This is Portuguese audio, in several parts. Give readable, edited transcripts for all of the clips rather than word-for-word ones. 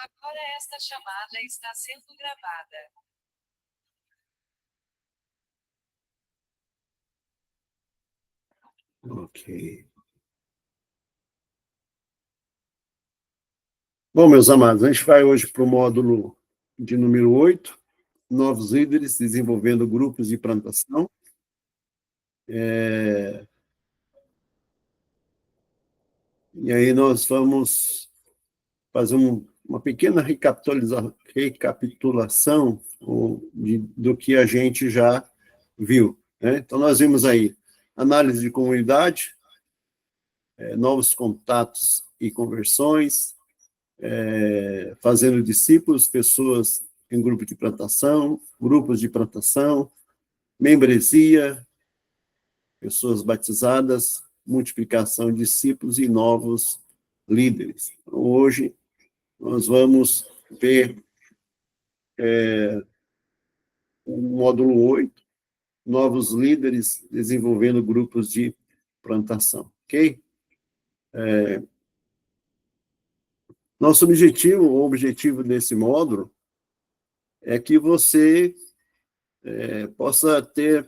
Agora esta chamada está sendo gravada. Ok. Bom, meus amados, a gente vai hoje para o módulo de número 8, novos líderes desenvolvendo grupos de plantação. E aí nós vamos fazer uma pequena recapitulação do que a gente já viu, né? Então, nós vimos aí análise de comunidade, novos contatos e conversões, fazendo discípulos, pessoas em grupo de plantação, grupos de plantação, membresia, pessoas batizadas, multiplicação de discípulos e novos líderes. Então, hoje, nós vamos ver o módulo 8, novos líderes desenvolvendo grupos de plantação, ok? Nosso objetivo, o objetivo desse módulo, é que você possa ter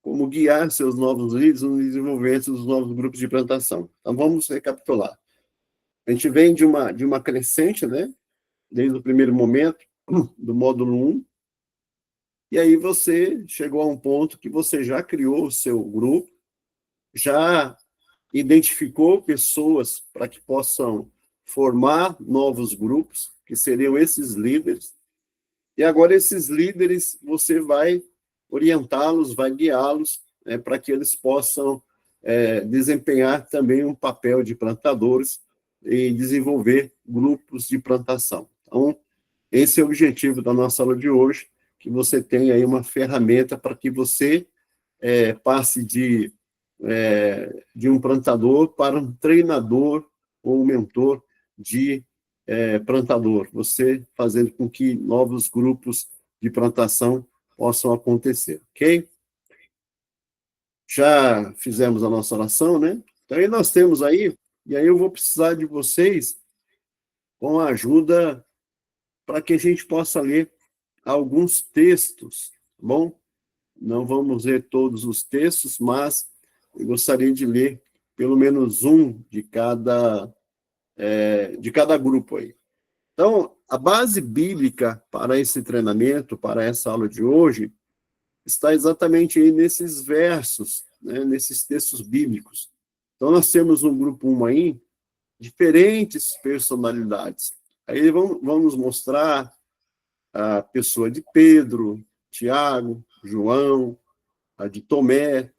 como guiar seus novos líderes no desenvolvimento dos novos grupos de plantação. Então, vamos recapitular. A gente vem de uma crescente, né? Desde o primeiro momento, do módulo 1, e aí você chegou a um ponto que você já criou o seu grupo, já identificou pessoas para que possam formar novos grupos, que seriam esses líderes, e agora esses líderes você vai orientá-los, vai guiá-los, né, para que eles possam desempenhar também um papel de plantadores e desenvolver grupos de plantação. Então, esse é o objetivo da nossa aula de hoje, que você tenha aí uma ferramenta para que você passe de um plantador para um treinador ou um mentor de plantador, você fazendo com que novos grupos de plantação possam acontecer, ok? Já fizemos a nossa oração, né? Então, aí nós temos aí, e aí eu vou precisar de vocês com a ajuda para que a gente possa ler alguns textos, tá bom? Não vamos ler todos os textos, mas eu gostaria de ler pelo menos um de cada grupo aí. Então, a base bíblica para esse treinamento, para essa aula de hoje, está exatamente aí nesses versos, né, nesses textos bíblicos. Então, nós temos um grupo 1 aí, diferentes personalidades. Aí vamos mostrar a pessoa de Pedro, Tiago, João, a de Tomé,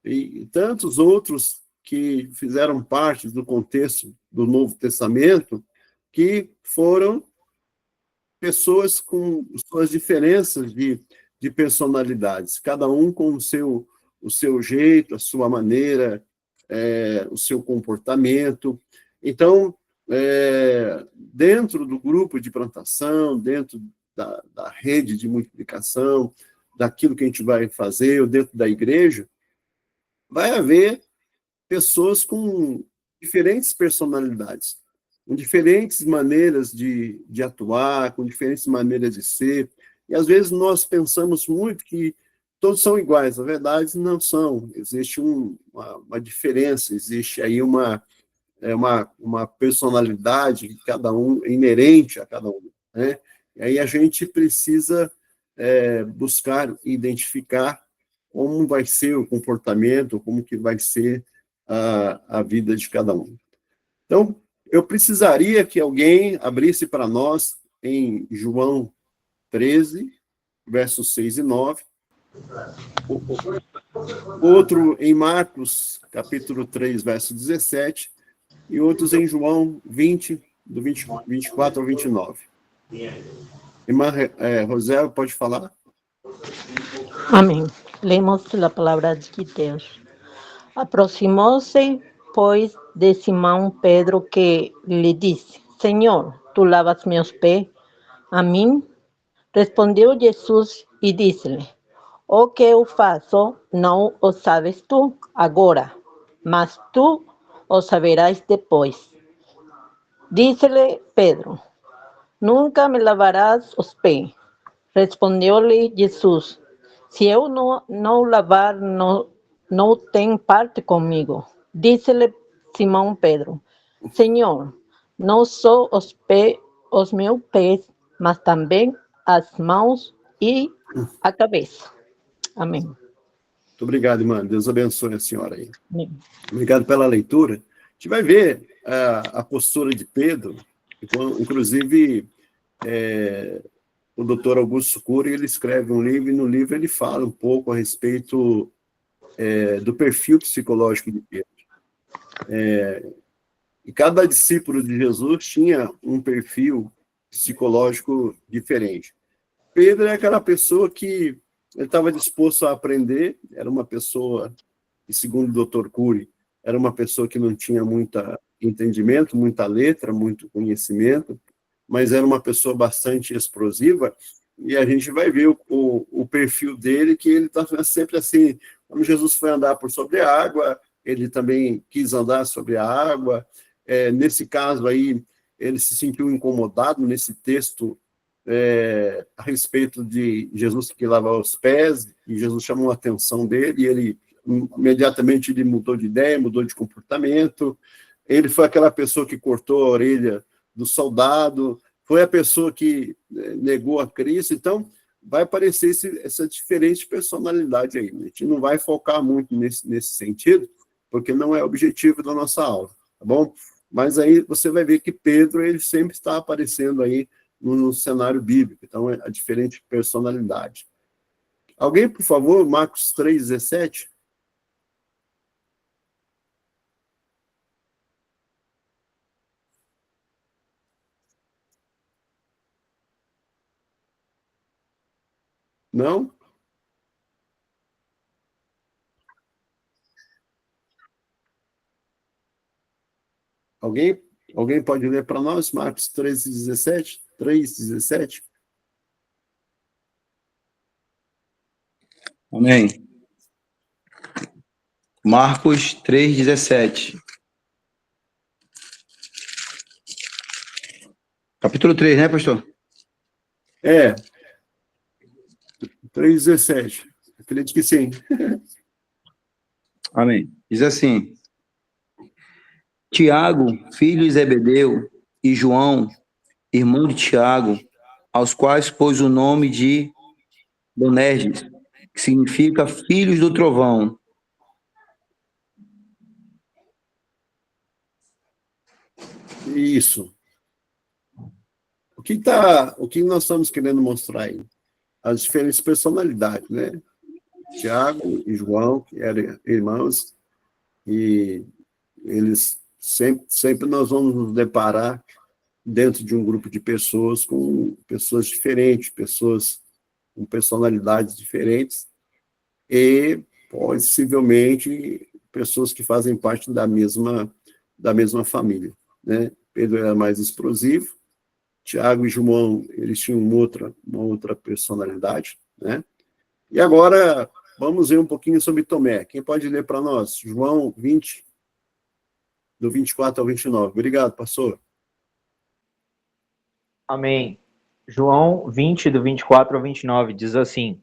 e tantos outros que fizeram parte do contexto do Novo Testamento, que foram pessoas com suas diferenças de personalidades, cada um com o seu jeito, a sua maneira, o seu comportamento. Então, dentro do grupo de plantação, dentro da rede de multiplicação, daquilo que a gente vai fazer, ou dentro da igreja, vai haver pessoas com diferentes personalidades, com diferentes maneiras de atuar, com diferentes maneiras de ser. E, às vezes, nós pensamos muito que todos são iguais. Na verdade, não são. Existe uma diferença, existe aí uma personalidade de cada um, inerente a cada um, né? E aí a gente precisa buscar identificar como vai ser o comportamento, como que vai ser a vida de cada um. Então, eu precisaria que alguém abrisse para nós em João 13, versos 6 e 9, outro em Marcos, capítulo 3, verso 17, e outros em João 20, do 24 ao 29. Irmã Rosel, pode falar? Amém. Lemos a palavra de Deus. Aproximou-se, pois, de Simão Pedro, que lhe disse: Senhor, tu lavas meus pés? A mim? Respondeu Jesus e disse-lhe: O que eu faço não o sabes tu agora, mas tu o saberás depois. Disse-lhe Pedro: Nunca me lavarás os pés. Respondeu-lhe Jesus: Se eu não lavar, não tem parte comigo. Disse-lhe Simão Pedro: Senhor, não só os meus pés, mas também as mãos e a cabeça. Amém. Muito obrigado, irmã. Deus abençoe a senhora aí. Amém. Obrigado pela leitura. A gente vai ver a postura de Pedro, inclusive o doutor Augusto Cury, ele escreve um livro, e no livro ele fala um pouco a respeito do perfil psicológico de Pedro. E cada discípulo de Jesus tinha um perfil psicológico diferente. Pedro é aquela pessoa que ele estava disposto a aprender, era uma pessoa, e segundo o Dr. Cury, era uma pessoa que não tinha muito entendimento, muita letra, muito conhecimento, mas era uma pessoa bastante explosiva, e a gente vai ver o perfil dele, que ele está sempre assim, quando Jesus foi andar por sobre a água, ele também quis andar sobre a água. Nesse caso aí, ele se sentiu incomodado nesse texto a respeito de Jesus que lavava os pés, e Jesus chamou a atenção dele, e ele imediatamente ele mudou de ideia, mudou de comportamento. Ele foi aquela pessoa que cortou a orelha do soldado, foi a pessoa que negou a Cristo. Então, vai aparecer essa diferente personalidade aí. A gente não vai focar muito nesse sentido, porque não é o objetivo da nossa aula, tá bom? Mas aí você vai ver que Pedro, ele sempre está aparecendo aí no cenário bíblico, então é a diferente personalidade. Alguém, por favor, Marcos 3,17? Não? Alguém pode ler para nós, Marcos 3,17? 3,17? Amém. Marcos 3,17. Capítulo 3, né, pastor? 3,17. Acredito que sim. Amém. Diz assim: Tiago, filho de Zebedeu, e João, irmão de Tiago, aos quais pôs o nome de Boanerges, que significa filhos do trovão. Isso. O que nós estamos querendo mostrar aí? As diferentes personalidades, né? Tiago e João, que eram irmãos, e eles sempre nós vamos nos deparar dentro de um grupo de pessoas com pessoas diferentes, pessoas com personalidades diferentes, e possivelmente pessoas que fazem parte da mesma família, né? Pedro era mais explosivo, Tiago e João, eles tinham uma outra personalidade, né? E agora, vamos ver um pouquinho sobre Tomé. Quem pode ler para nós? João 20, do 24 ao 29. Obrigado, pastor. Amém. João 20, do 24 ao 29, diz assim: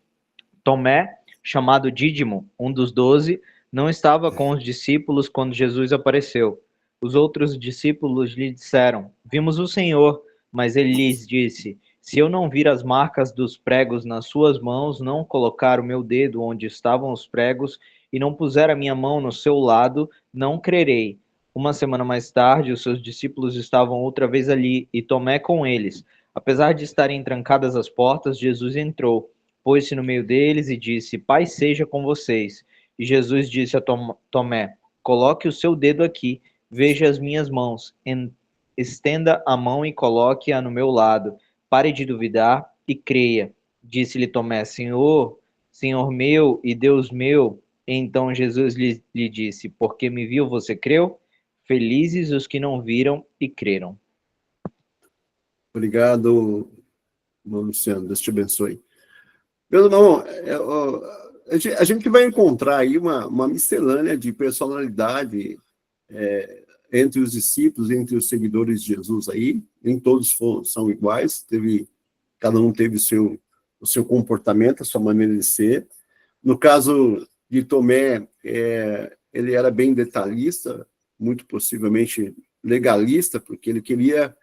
Tomé, chamado Dídimo, um dos 12, não estava com os discípulos quando Jesus apareceu. Os outros discípulos lhe disseram: Vimos o Senhor. Mas ele lhes disse: Se eu não vir as marcas dos pregos nas suas mãos, não colocar o meu dedo onde estavam os pregos e não puser a minha mão no seu lado, não crerei. Uma semana mais tarde, os seus discípulos estavam outra vez ali, e Tomé com eles. Apesar de estarem trancadas as portas, Jesus entrou, pôs-se no meio deles e disse: Paz seja com vocês. E Jesus disse a Tomé: Coloque o seu dedo aqui, veja as minhas mãos, estenda a mão e coloque-a no meu lado. Pare de duvidar e creia. Disse-lhe Tomé: Senhor, Senhor meu e Deus meu. Então Jesus lhe disse: Porque me viu, você creu? Felizes os que não viram e creram. Obrigado, Luciano. Deus te abençoe. Meu irmão, a gente vai encontrar aí uma miscelânea de personalidade entre os discípulos, entre os seguidores de Jesus aí, nem todos são iguais, cada um teve o seu comportamento, a sua maneira de ser. No caso de Tomé, ele era bem detalhista, muito possivelmente legalista, porque ele queria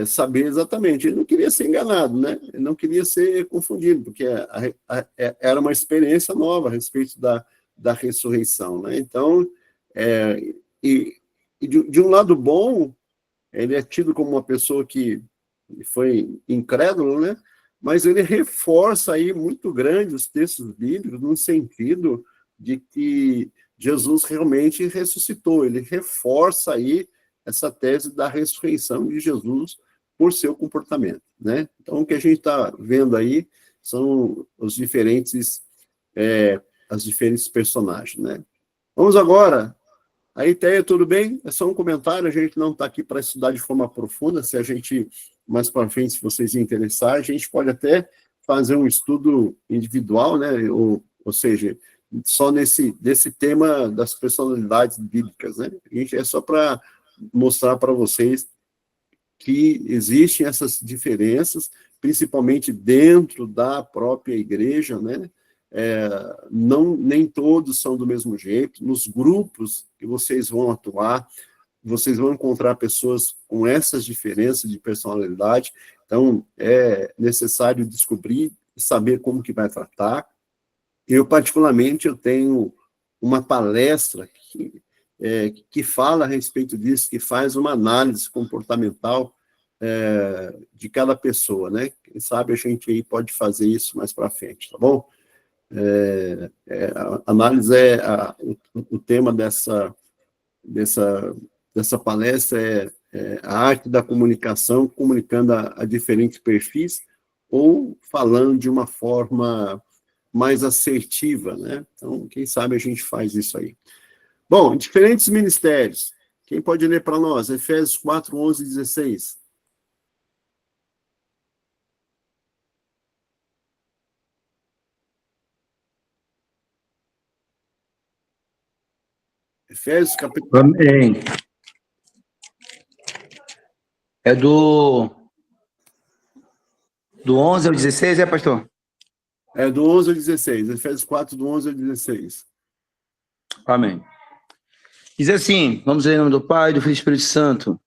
saber exatamente, ele não queria ser enganado, né? Ele não queria ser confundido, porque era uma experiência nova a respeito da ressurreição, né? Então, de um lado bom, ele é tido como uma pessoa que foi incrédulo, né? Mas ele reforça aí muito grande os textos bíblicos no sentido de que Jesus realmente ressuscitou. Ele reforça aí essa tese da ressurreição de Jesus por seu comportamento, né? Então, o que a gente está vendo aí são as diferentes personagens, né? Vamos agora. Aí, Teia, tudo bem? É só um comentário, a gente não está aqui para estudar de forma profunda, se a gente, mais para frente, se vocês se interessarem, a gente pode até fazer um estudo individual, né? Ou seja, só desse tema das personalidades bíblicas, né? A gente é só para mostrar para vocês que existem essas diferenças, principalmente dentro da própria igreja, né? Nem todos são do mesmo jeito. Nos grupos que vocês vão atuar, vocês vão encontrar pessoas com essas diferenças de personalidade. Então, é necessário descobrir e saber como que vai tratar. Eu, particularmente, eu tenho uma palestra que fala a respeito disso, que faz uma análise comportamental de cada pessoa, né? Quem sabe a gente aí pode fazer isso mais para frente, tá bom? A análise o tema dessa palestra a arte da comunicação, comunicando a diferentes perfis, ou falando de uma forma mais assertiva, né? Então, quem sabe a gente faz isso aí. Bom, diferentes ministérios. Quem pode ler para nós? Efésios 4, 11 e 16. Efésios, capítulo... Amém. É do 11 ao 16, pastor? É do 11 ao 16. Efésios 4, do 11 ao 16. Amém. Diz assim, vamos ler em nome do Pai, do Filho e do Espírito Santo.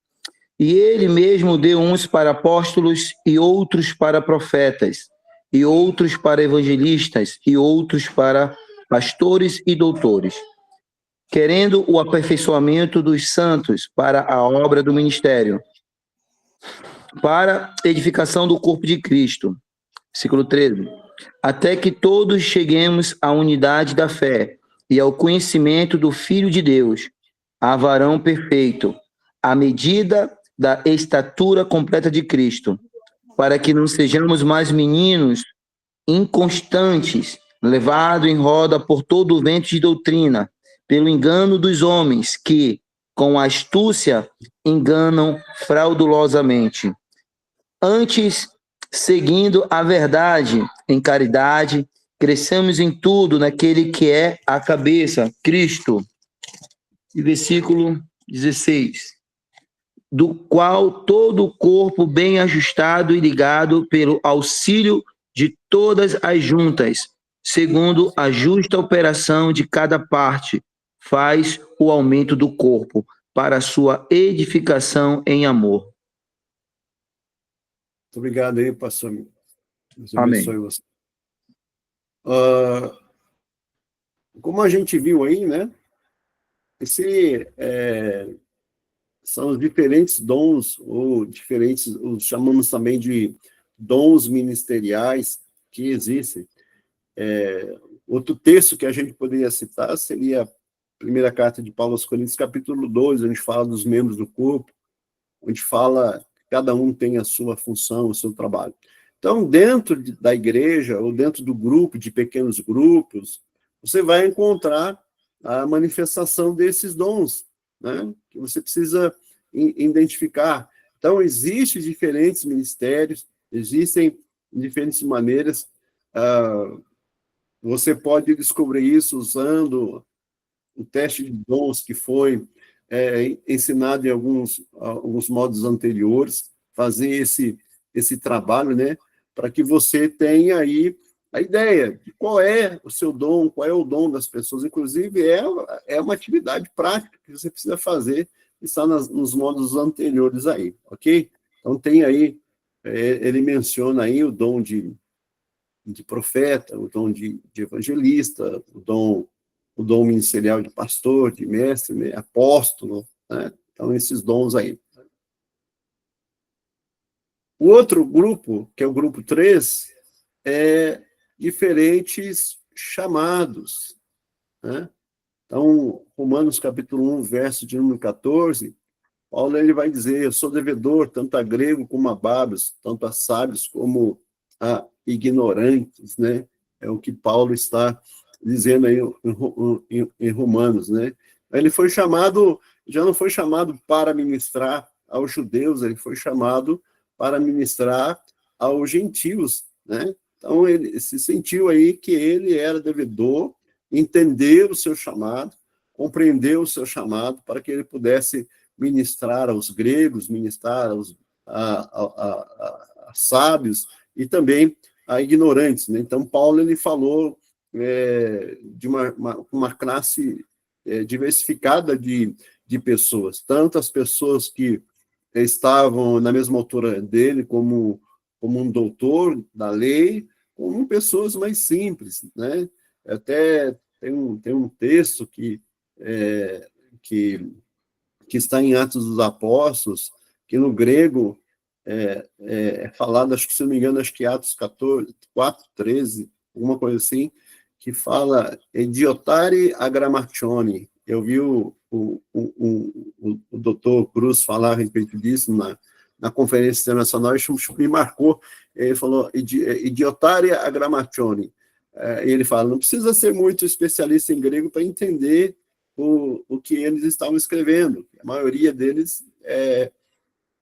E ele mesmo deu uns para apóstolos, e outros para profetas, e outros para evangelistas, e outros para pastores e doutores, querendo o aperfeiçoamento dos santos para a obra do ministério, para edificação do corpo de Cristo. Versículo 13. Até que todos cheguemos à unidade da fé e ao conhecimento do Filho de Deus, a varão perfeito, à medida da estatura completa de Cristo, para que não sejamos mais meninos inconstantes, levados em roda por todo o vento de doutrina, pelo engano dos homens que, com astúcia, enganam fraudulosamente. Antes, seguindo a verdade em caridade, cresçamos em tudo naquele que é a cabeça, Cristo. E versículo 16. Do qual todo o corpo bem ajustado e ligado pelo auxílio de todas as juntas, segundo a justa operação de cada parte, faz o aumento do corpo para a sua edificação em amor. Muito obrigado aí, pastor. Deus Amém. abençoe você. Como a gente viu aí, né? São os diferentes dons, ou chamamos também de dons ministeriais que existem. Outro texto que a gente poderia citar seria a primeira carta de Paulo aos Coríntios, capítulo 2, onde fala dos membros do corpo, onde fala que cada um tem a sua função, o seu trabalho. Então, dentro da igreja, ou dentro do grupo, de pequenos grupos, você vai encontrar a manifestação desses dons, né, que você precisa identificar. Então, existem diferentes ministérios, existem diferentes maneiras. Você pode descobrir isso usando o teste de dons, que foi ensinado em alguns modos anteriores, fazer esse trabalho, né, para que você tenha aí a ideia de qual é o seu dom, qual é o dom das pessoas. Inclusive, é uma atividade prática que você precisa fazer, que está nos modos anteriores aí, ok? Então, tem aí, ele menciona aí o dom de profeta, o dom de evangelista, o dom ministerial de pastor, de mestre, né, apóstolo, né? Então, esses dons aí. O outro grupo, que é o grupo 3, é diferentes chamados, né? Então, Romanos capítulo 1, verso de número 14, Paulo ele vai dizer, eu sou devedor tanto a grego como a bárbaro, tanto a sábios como a ignorantes, né? É o que Paulo está dizendo aí em Romanos, né? Ele foi chamado, já não foi chamado para ministrar aos judeus, ele foi chamado para ministrar aos gentios, né? Então, ele se sentiu aí que ele era devedor, entendeu o seu chamado, compreendeu o seu chamado, para que ele pudesse ministrar aos gregos, ministrar a sábios e também a ignorantes, né? Então, Paulo ele falou de uma classe diversificada de pessoas, tanto as pessoas que estavam na mesma altura dele, como um doutor da lei, como pessoas mais simples, né? Até tem um texto que está em Atos dos Apóstolos, que no grego é falado, acho que, se não me engano, acho que Atos 4:13, alguma coisa assim, que fala idiotare agramatione. Eu vi o doutor Cruz falar a respeito disso na conferência internacional, isso me marcou. Ele falou idiotare agramatione. Ele fala, não precisa ser muito especialista em grego para entender o que eles estavam escrevendo. A maioria deles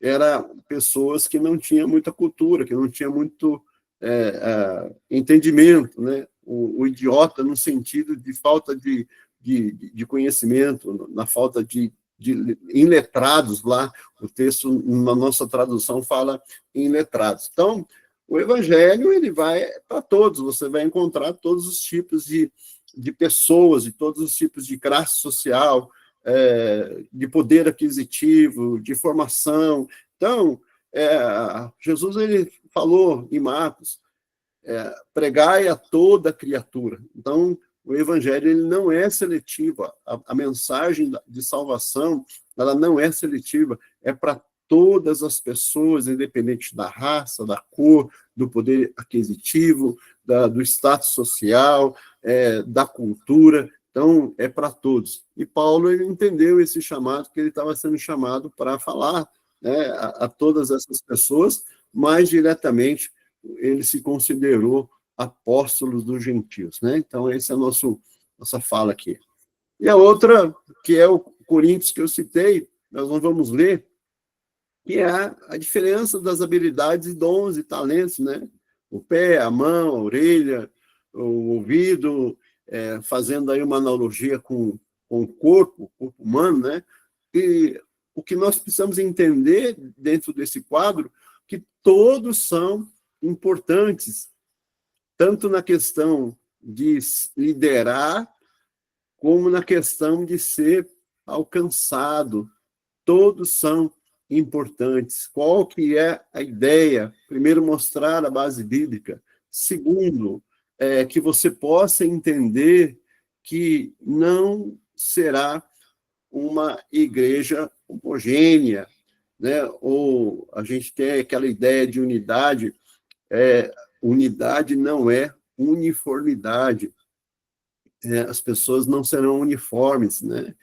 era pessoas que não tinham muita cultura, que não tinham muito entendimento, né? O idiota no sentido de falta de conhecimento, na falta de iletrados lá, o texto, na nossa tradução, fala em letrados. Então, o evangelho, ele vai para todos, você vai encontrar todos os tipos de pessoas, de todos os tipos de classe social, de poder aquisitivo, de formação. Então, Jesus ele falou em Marcos, pregai a toda criatura. Então, o evangelho ele não é seletivo, a mensagem de salvação ela não é seletiva, é para todas as pessoas, independente da raça, da cor, do poder aquisitivo, do status social, da cultura. Então, é para todos. E Paulo ele entendeu esse chamado, que ele estava sendo chamado para falar, né, a todas essas pessoas, mais diretamente, ele se considerou apóstolo dos gentios, né? Então, essa é a nossa fala aqui. E a outra, que é o Coríntios que eu citei, nós não vamos ler, que é a diferença das habilidades e dons e talentos, né? O pé, a mão, a orelha, o ouvido, fazendo aí uma analogia com o corpo humano, né? E o que nós precisamos entender dentro desse quadro, que todos são importantes, tanto na questão de liderar, como na questão de ser alcançado. Todos são importantes. Qual que é a ideia? Primeiro, mostrar a base bíblica. Segundo, que você possa entender que não será uma igreja homogênea, né? Ou a gente tem aquela ideia de unidade. Unidade não é uniformidade. As pessoas não serão uniformes, né?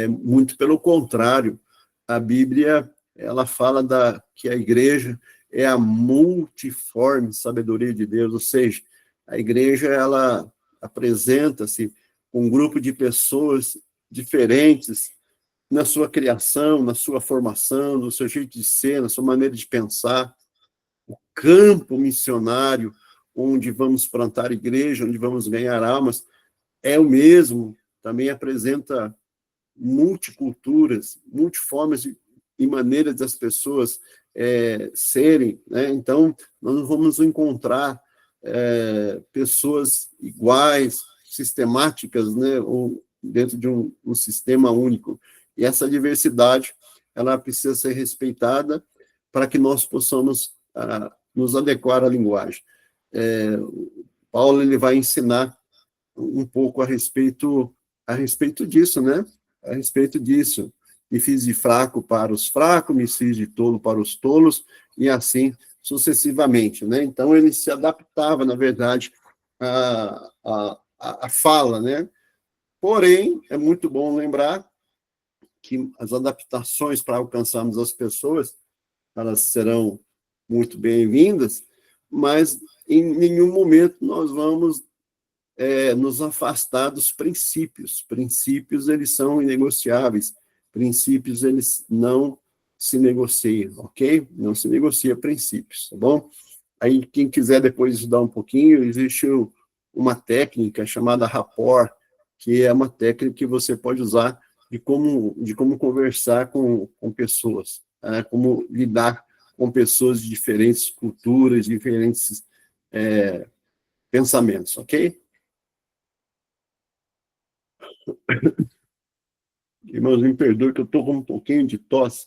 Muito pelo contrário. A Bíblia ela fala que a igreja é a multiforme sabedoria de Deus, ou seja, a igreja ela apresenta-se um grupo de pessoas diferentes na sua criação, na sua formação, no seu jeito de ser, na sua maneira de pensar. O campo missionário, onde vamos plantar igreja, onde vamos ganhar almas, é o mesmo, também apresenta multiculturas, multiformas e maneiras das pessoas serem, né? Então, nós vamos encontrar pessoas iguais, sistemáticas, né? Ou dentro de um sistema único. E essa diversidade, ela precisa ser respeitada para que nós possamos nos adequar à linguagem. Paulo, ele vai ensinar um pouco a respeito disso, né? A respeito disso. Me fiz de fraco para os fracos, me fiz de tolo para os tolos, e assim sucessivamente, né? Então, ele se adaptava, na verdade, à fala, né? Porém, é muito bom lembrar que as adaptações para alcançarmos as pessoas, elas serão muito bem-vindas, mas em nenhum momento nós vamos nos afastar dos princípios. Princípios, eles são inegociáveis. Princípios, eles não se negociam, ok? Não se negocia princípios, tá bom? Aí, quem quiser depois estudar um pouquinho, existe uma técnica chamada rapport, que é uma técnica que você pode usar de como conversar com pessoas, né? Como lidar com pessoas de diferentes culturas, diferentes pensamentos, ok? Irmãos, me perdoe que eu estou com um pouquinho de tosse.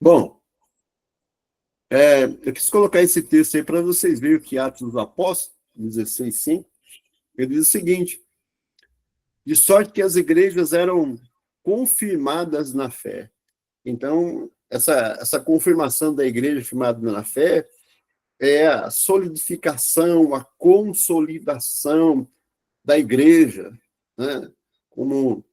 Bom, eu quis colocar esse texto aí para vocês verem o que Atos dos Apóstolos, 16:5, ele diz o seguinte: de sorte que as igrejas eram confirmadas na fé. Então, essa confirmação da igreja firmada na fé é a solidificação, a consolidação da igreja, né? Como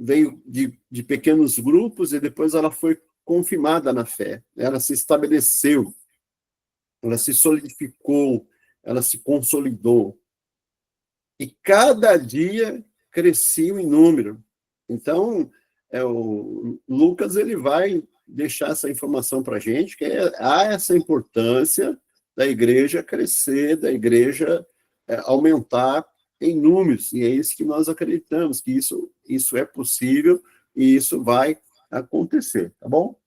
veio de pequenos grupos e depois ela foi confirmada na fé. Ela se estabeleceu, ela se solidificou, ela se consolidou. E cada dia crescia em número. Então, o Lucas, ele vai deixar essa informação para a gente, que há essa importância da igreja crescer, da igreja aumentar em números, e é isso que nós acreditamos, que isso é possível e isso vai acontecer, tá bom?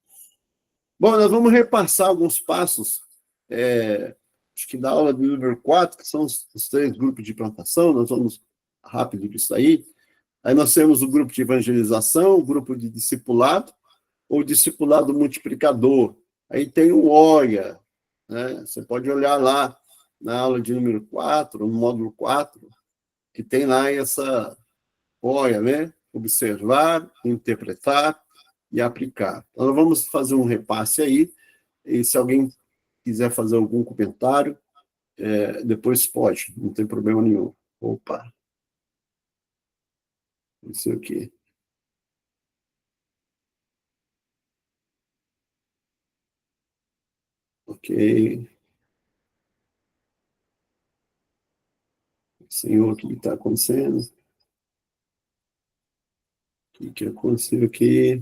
Bom, nós vamos repassar alguns passos, acho que da aula do número 4, que são os 3 grupos de plantação, nós vamos rápido disso aí. Aí nós temos o grupo de evangelização, o grupo de discipulado, ou discipulado multiplicador. Aí tem o OIA, né? Você pode olhar lá na aula de número 4, no módulo 4, que tem lá essa OIA, né? Observar, interpretar e aplicar. Então, nós vamos fazer um repasse aí, e se alguém quiser fazer algum comentário, depois pode, não tem problema nenhum. Opa! Não sei o quê. Ok. Senhor, o que está acontecendo? O que aconteceu aqui?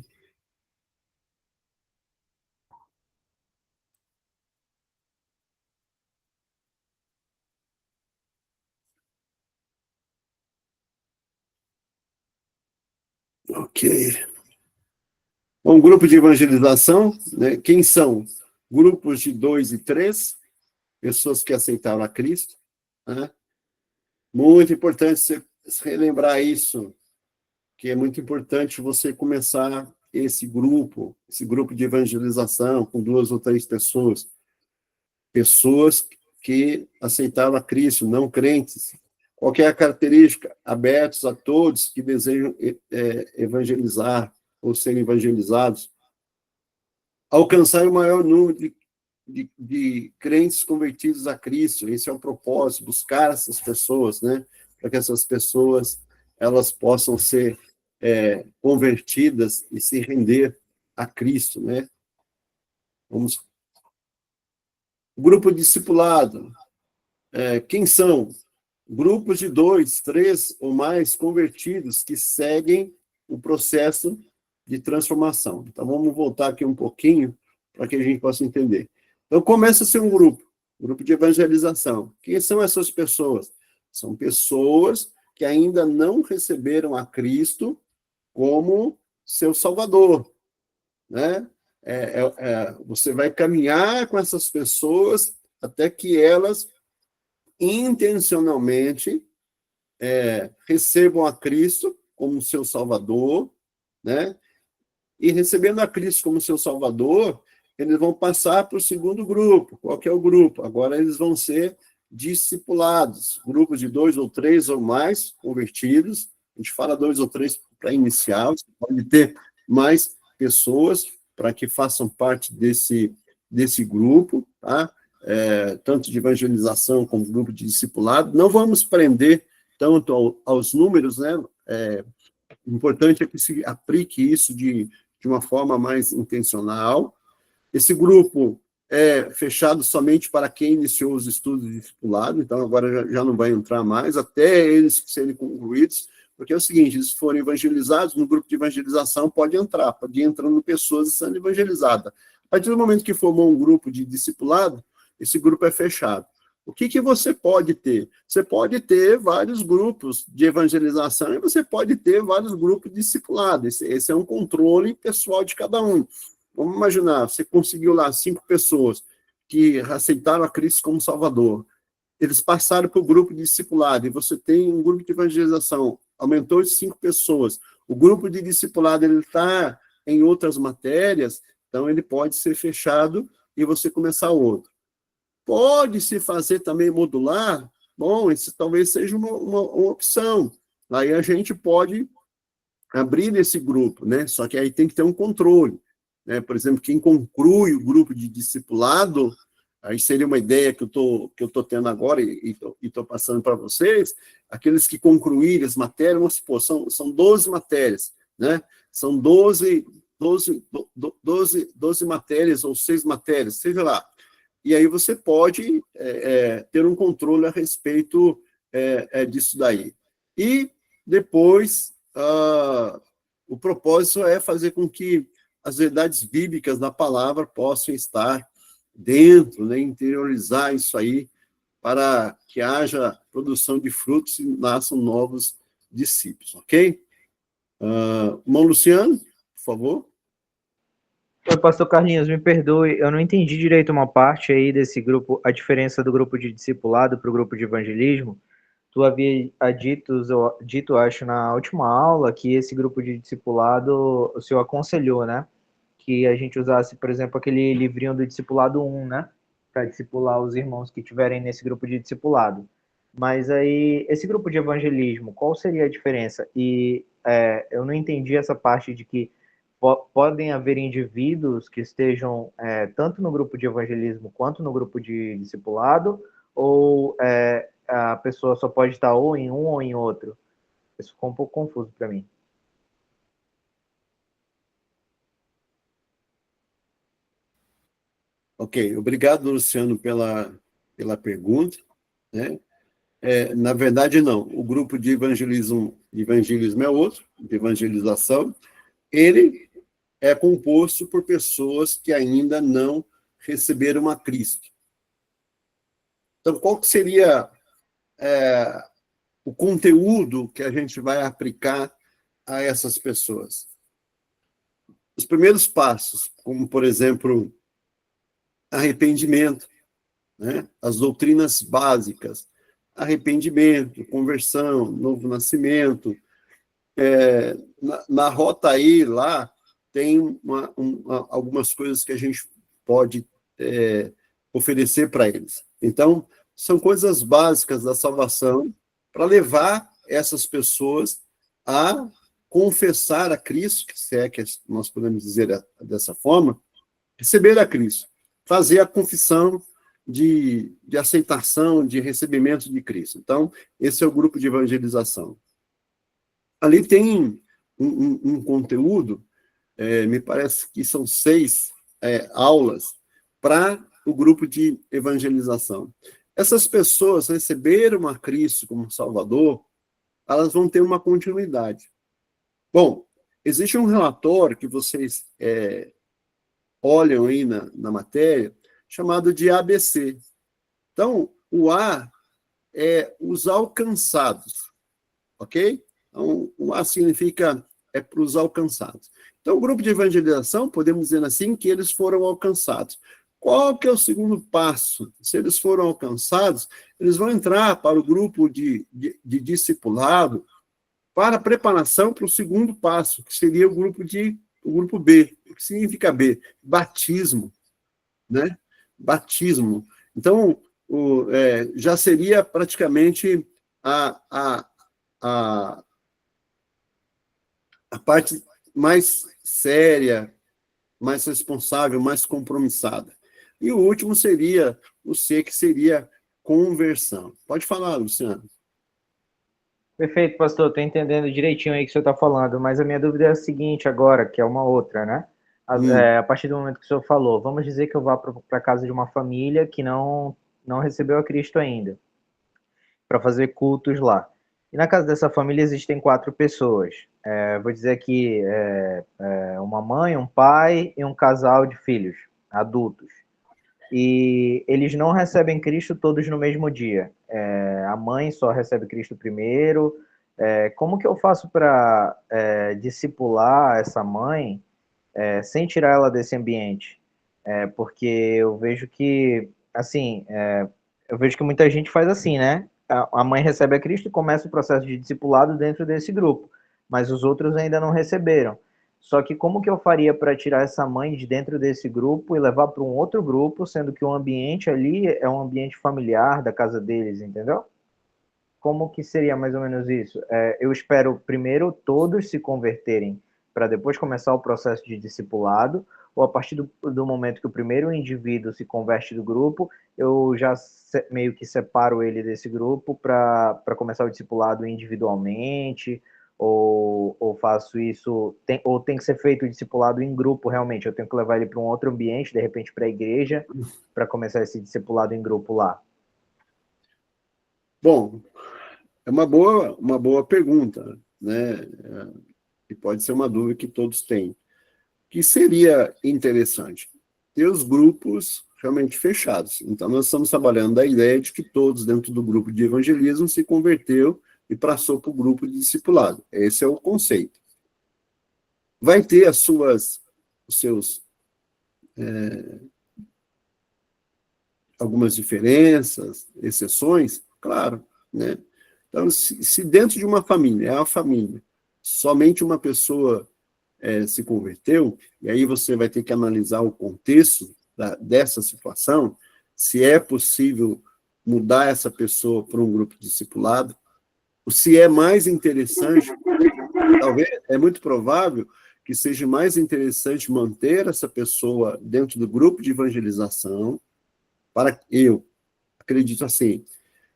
Ok. Bom, grupo de evangelização, né? Quem são? Grupos de 2 e 3, pessoas que aceitaram a Cristo, né? Muito importante você relembrar isso, que é muito importante você começar esse grupo de evangelização com 2 ou 3 pessoas que aceitaram a Cristo, não crentes. Qual é a característica? Abertos a todos que desejam evangelizar ou serem evangelizados. Alcançar o maior número de crentes convertidos a Cristo. Esse é o propósito, buscar essas pessoas, né? Para que essas pessoas elas possam ser convertidas e se render a Cristo, né? Vamos. O grupo discipulado. Quem são? Grupos de 2, 3 ou mais convertidos que seguem o processo de transformação. Então, vamos voltar aqui um pouquinho para que a gente possa entender. Então, começa a ser um grupo de evangelização. Quem são essas pessoas? São pessoas que ainda não receberam a Cristo como seu Salvador, né? Você vai caminhar com essas pessoas até que elas intencionalmente recebam a Cristo como seu Salvador, né? E recebendo a Cristo como seu Salvador, eles vão passar para o segundo grupo. Qual que é o grupo? Agora eles vão ser discipulados, grupos de 2 ou 3 ou mais convertidos. A gente fala 2 ou 3 para iniciar, você pode ter mais pessoas para que façam parte desse grupo, tá? Tanto de evangelização como grupo de discipulado. Não vamos prender tanto aos números, né? O importante é que se aplique isso de uma forma mais intencional. Esse grupo é fechado somente para quem iniciou os estudos de discipulado, então agora já não vai entrar mais, até eles serem concluídos, porque é o seguinte, eles forem evangelizados, no grupo de evangelização pode ir entrando pessoas sendo evangelizadas. A partir do momento que formou um grupo de discipulado, esse grupo é fechado. O que você pode ter? Você pode ter vários grupos de evangelização e você pode ter vários grupos de discipulado. Esse é um controle pessoal de cada um. Vamos imaginar, você conseguiu lá 5 pessoas que aceitaram a Cristo como Salvador. Eles passaram para o grupo de discipulado e você tem um grupo de evangelização. Aumentou de 5 pessoas. O grupo de discipulado ele está em outras matérias, então ele pode ser fechado e você começar outro. Pode-se fazer também modular? Bom, isso talvez seja uma opção. Aí a gente pode abrir esse grupo, né? Só que aí tem que ter um controle, né? Por exemplo, quem conclui o grupo de discipulado, aí seria uma ideia que eu tô tendo agora e estou passando para vocês, aqueles que concluírem as matérias, vamos supor, são 12 matérias, né? São 12 matérias ou 6 matérias, seja lá. E aí você pode ter um controle a respeito disso daí. E depois, o propósito é fazer com que as verdades bíblicas da palavra possam estar dentro, né, interiorizar isso aí, para que haja produção de frutos e nasçam novos discípulos, ok? Irmão Luciano, por favor. Oi, pastor Carlinhos, me perdoe, eu não entendi direito uma parte aí desse grupo, a diferença do grupo de discipulado para o grupo de evangelismo. Tu havia dito, acho, na última aula, que esse grupo de discipulado, o senhor aconselhou, né? Que a gente usasse, por exemplo, aquele livrinho do discipulado 1, né? Para discipular os irmãos que estiverem nesse grupo de discipulado. Mas aí, esse grupo de evangelismo, qual seria a diferença? E eu não entendi essa parte de que podem haver indivíduos que estejam tanto no grupo de evangelismo quanto no grupo de discipulado, ou a pessoa só pode estar ou em um ou em outro? Isso ficou um pouco confuso para mim. Ok, obrigado, Luciano, pela pergunta, né? Na verdade, não. O grupo de evangelismo é outro, de evangelização. Ele é composto por pessoas que ainda não receberam a Cristo. Então, qual que seria o conteúdo que a gente vai aplicar a essas pessoas? Os primeiros passos, como, por exemplo, arrependimento, né? As doutrinas básicas, arrependimento, conversão, novo nascimento. Na rota aí, lá, tem algumas coisas que a gente pode oferecer para eles. Então, são coisas básicas da salvação para levar essas pessoas a confessar a Cristo, se é que nós podemos dizer dessa forma, receber a Cristo, fazer a confissão de aceitação, de recebimento de Cristo. Então, esse é o grupo de evangelização. Ali tem um conteúdo, me parece que são 6 aulas para o grupo de evangelização. Essas pessoas receberam a Cristo como Salvador, elas vão ter uma continuidade. Bom, existe um relatório que vocês olham aí na matéria, chamado de ABC. Então, o A é os alcançados, ok? Então, o A significa é para os alcançados. Então, o grupo de evangelização, podemos dizer assim, que eles foram alcançados. Qual que é o segundo passo? Se eles foram alcançados, eles vão entrar para o grupo de discipulado para a preparação para o segundo passo, que seria o grupo B. O que significa B? Batismo, né? Batismo. Então, já seria praticamente a parte mais séria, mais responsável, mais compromissada. E o último seria o C, que seria conversão. Pode falar, Luciano. Perfeito, pastor. Estou entendendo direitinho aí o que o senhor está falando, mas a minha dúvida é a seguinte agora, que é uma outra, né? A partir do momento que o senhor falou, vamos dizer que eu vá para a casa de uma família que não recebeu a Cristo ainda, para fazer cultos lá. E na casa dessa família existem 4 pessoas. Vou dizer que uma mãe, um pai e um casal de filhos, adultos. E eles não recebem Cristo todos no mesmo dia. A mãe só recebe Cristo primeiro. Como que eu faço para discipular essa mãe sem tirar ela desse ambiente? Porque eu vejo que, assim, eu vejo que muita gente faz assim, né? A mãe recebe a Cristo e começa o processo de discipulado dentro desse grupo, mas os outros ainda não receberam. Só que como que eu faria para tirar essa mãe de dentro desse grupo e levar para um outro grupo, sendo que o ambiente ali é um ambiente familiar da casa deles, entendeu? Como que seria mais ou menos isso? Eu espero primeiro todos se converterem para depois começar o processo de discipulado, ou a partir do momento que o primeiro indivíduo se converte do grupo, eu já meio que separo ele desse grupo para começar o discipulado individualmente, ou faço isso, ou tem que ser feito o discipulado em grupo realmente, eu tenho que levar ele para um outro ambiente, de repente para a igreja, para começar esse discipulado em grupo lá. Bom, é uma boa pergunta, né? E pode ser uma dúvida que todos têm. Que seria interessante ter os grupos realmente fechados. Então, nós estamos trabalhando da ideia de que todos dentro do grupo de evangelismo se converteu e passou para o grupo de discipulado. Esse é o conceito. Vai ter os seus algumas diferenças, exceções, claro, né? Então, se dentro de uma família, é uma família, somente uma pessoa se converteu, e aí você vai ter que analisar o contexto dessa situação, se é possível mudar essa pessoa para um grupo discipulado, ou se é mais interessante, talvez, é muito provável que seja mais interessante manter essa pessoa dentro do grupo de evangelização, eu acredito assim,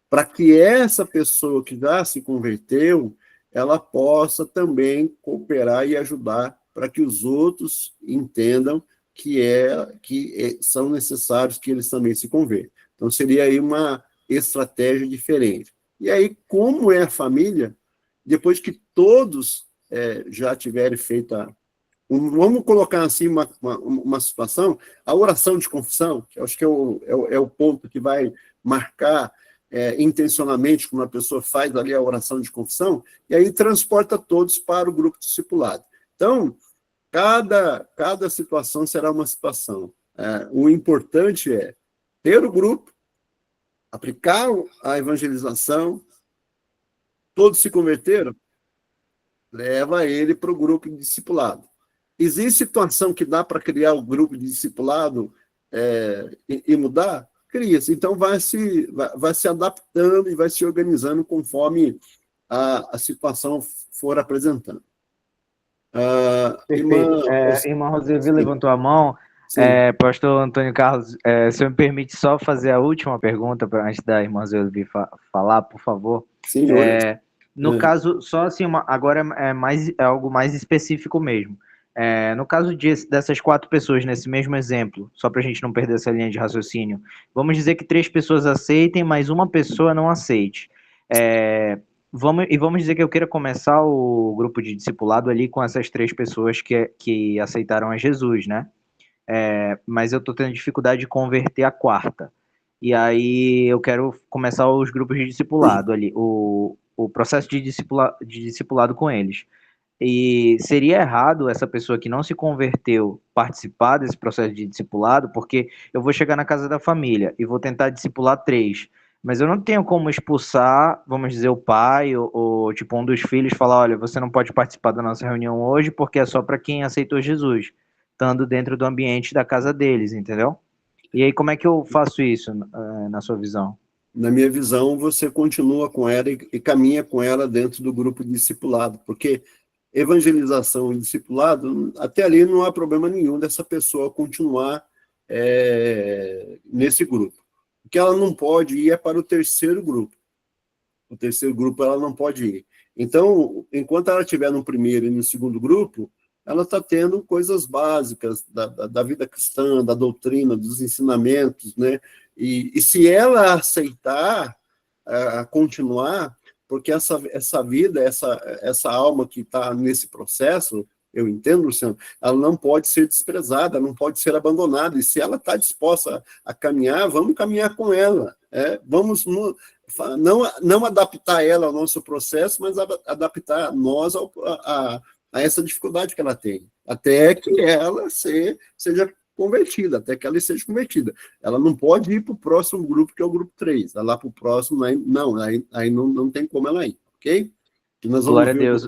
para que essa pessoa que já se converteu, ela possa também cooperar e ajudar para que os outros entendam que são necessários que eles também se convertam. Então, seria aí uma estratégia diferente. E aí, como é a família, depois que todos já tiverem feito vamos colocar assim uma situação, a oração de confissão, que eu acho que é o ponto que vai marcar intencionalmente quando a pessoa faz ali a oração de confissão, e aí transporta todos para o grupo discipulado. Então, cada situação será uma situação. O importante é ter o grupo, aplicar a evangelização, todos se converteram, leva ele para o grupo de discipulado. Existe situação que dá para criar o grupo de discipulado e mudar? Cria-se. Então, vai se adaptando e vai se organizando conforme a situação for apresentando. Irmã Roseli levantou a mão. Pastor Antônio Carlos, se eu me permite só fazer a última pergunta antes da irmã Roseli falar, por favor. Sim, no caso, só assim, agora é algo mais específico mesmo. No caso dessas 4 pessoas, nesse mesmo exemplo, só para a gente não perder essa linha de raciocínio, vamos dizer que 3 pessoas aceitem, mas uma pessoa não aceite. Vamos dizer que eu queira começar o grupo de discipulado ali com essas 3 pessoas que aceitaram a Jesus, né? Mas eu estou tendo dificuldade de converter a 4ª. E aí eu quero começar os grupos de discipulado ali, o processo de discipulado com eles. E seria errado essa pessoa que não se converteu participar desse processo de discipulado, porque eu vou chegar na casa da família e vou tentar discipular 3, mas eu não tenho como expulsar, vamos dizer, o pai ou tipo um dos filhos falar, olha, você não pode participar da nossa reunião hoje porque é só para quem aceitou Jesus, estando dentro do ambiente da casa deles, entendeu? E aí como é que eu faço isso na sua visão? Na minha visão, você continua com ela e caminha com ela dentro do grupo de discipulado, porque evangelização e discipulado, até ali não há problema nenhum dessa pessoa continuar nesse grupo. O que ela não pode ir é para o terceiro grupo. O terceiro grupo ela não pode ir. Então, enquanto ela estiver no primeiro e no segundo grupo, ela está tendo coisas básicas da vida cristã, da doutrina, dos ensinamentos, né? E se ela aceitar continuar, porque essa vida, essa alma que está nesse processo, eu entendo, Luciano, ela não pode ser desprezada, não pode ser abandonada, e se ela está disposta a caminhar, vamos caminhar com ela, vamos não adaptar ela ao nosso processo, mas adaptar nós a essa dificuldade que ela tem, até que ela seja convertida, até que ela seja convertida. Ela não pode ir para o próximo grupo, que é o grupo 3. Lá para o próximo, aí não tem como ela ir, ok? E nós vamos Glória a Deus.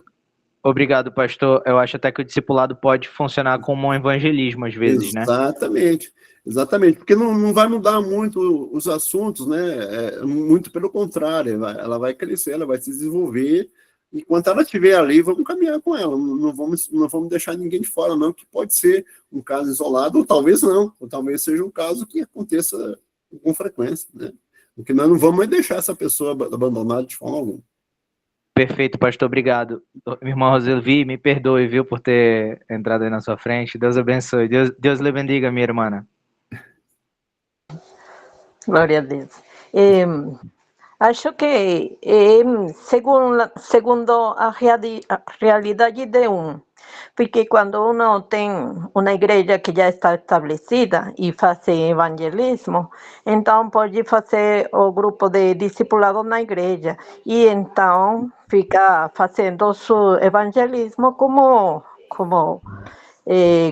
Obrigado, pastor. Eu acho até que o discipulado pode funcionar como um evangelismo, às vezes, Exatamente. Né? Exatamente, porque não vai mudar muito os assuntos, né? Muito pelo contrário, ela vai crescer, ela vai se desenvolver. Enquanto ela estiver ali, vamos caminhar com ela, não vamos deixar ninguém de fora, não, que pode ser um caso isolado, ou talvez não, ou talvez seja um caso que aconteça com frequência, né? Porque nós não vamos deixar essa pessoa abandonada de forma alguma. Perfeito, pastor, obrigado. Minha irmã Roseli, me perdoe, viu, por ter entrado aí na sua frente. Deus abençoe. Deus lhe bendiga, minha irmã. Glória a Deus. Acho que, segundo a realidade de porque quando uno tem uma igreja que já está estabelecida e faz evangelismo, então pode fazer o grupo de discipulado na igreja e então fica fazendo seu evangelismo como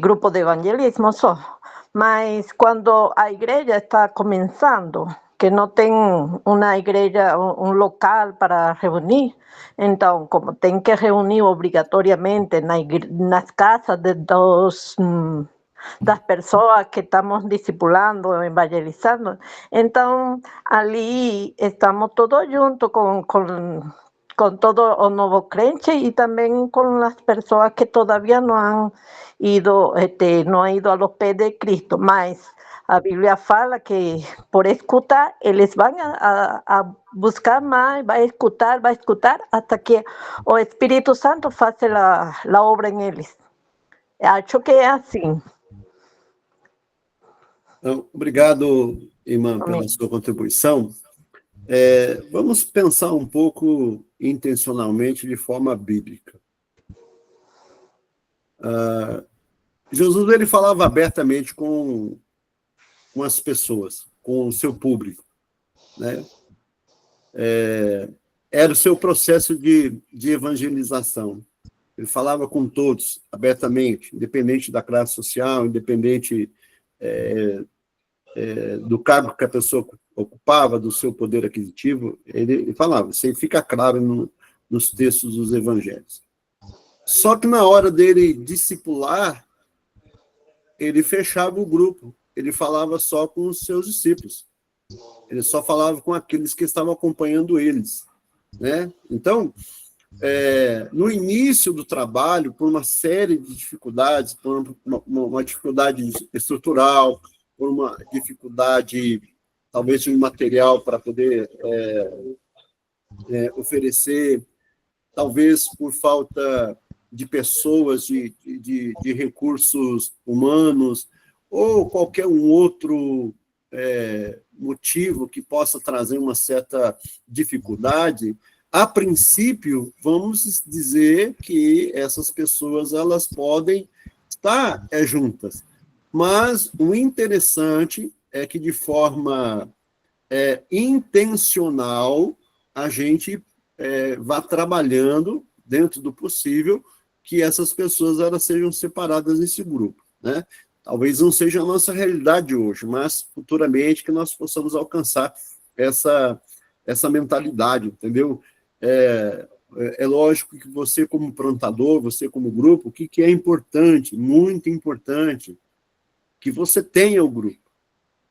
grupo de evangelismo só. Mas quando a igreja está começando, que não tem uma igreja, um local para reunir, então, como tem que reunir obrigatoriamente nas casas das pessoas que estamos discipulando, evangelizando, então ali estamos todos juntos com todo o novo crente e também com as pessoas que todavía no han ido a los pés de Cristo, mas a Bíblia fala que por escutar, eles vão a buscar mais, vai escutar, até que o Espírito Santo faça a obra em eles. Acho que é assim. Então, obrigado, irmã, pela sua contribuição. Vamos pensar um pouco intencionalmente de forma bíblica. Jesus ele falava abertamente com as pessoas, com o seu público, né? Era o seu processo de evangelização. Ele falava com todos, abertamente, independente da classe social, independente do cargo que a pessoa ocupava, do seu poder aquisitivo, ele falava. Isso aí fica claro nos textos dos evangelhos. Só que na hora dele discipular, ele fechava o grupo, ele falava só com os seus discípulos, ele só falava com aqueles que estavam acompanhando eles, né? Então, no início do trabalho, por uma série de dificuldades, por uma dificuldade estrutural, por uma dificuldade, talvez, de material para poder oferecer, talvez por falta de pessoas, de recursos humanos, ou qualquer um outro motivo que possa trazer uma certa dificuldade, a princípio, vamos dizer que essas pessoas elas podem estar juntas. Mas o interessante é que, de forma intencional, a gente vá trabalhando, dentro do possível, que essas pessoas elas sejam separadas desse grupo, né? Talvez não seja a nossa realidade hoje, mas futuramente que nós possamos alcançar essa mentalidade, entendeu? É lógico que você, como plantador, você, como grupo, o que é importante, muito importante, que você tenha o grupo,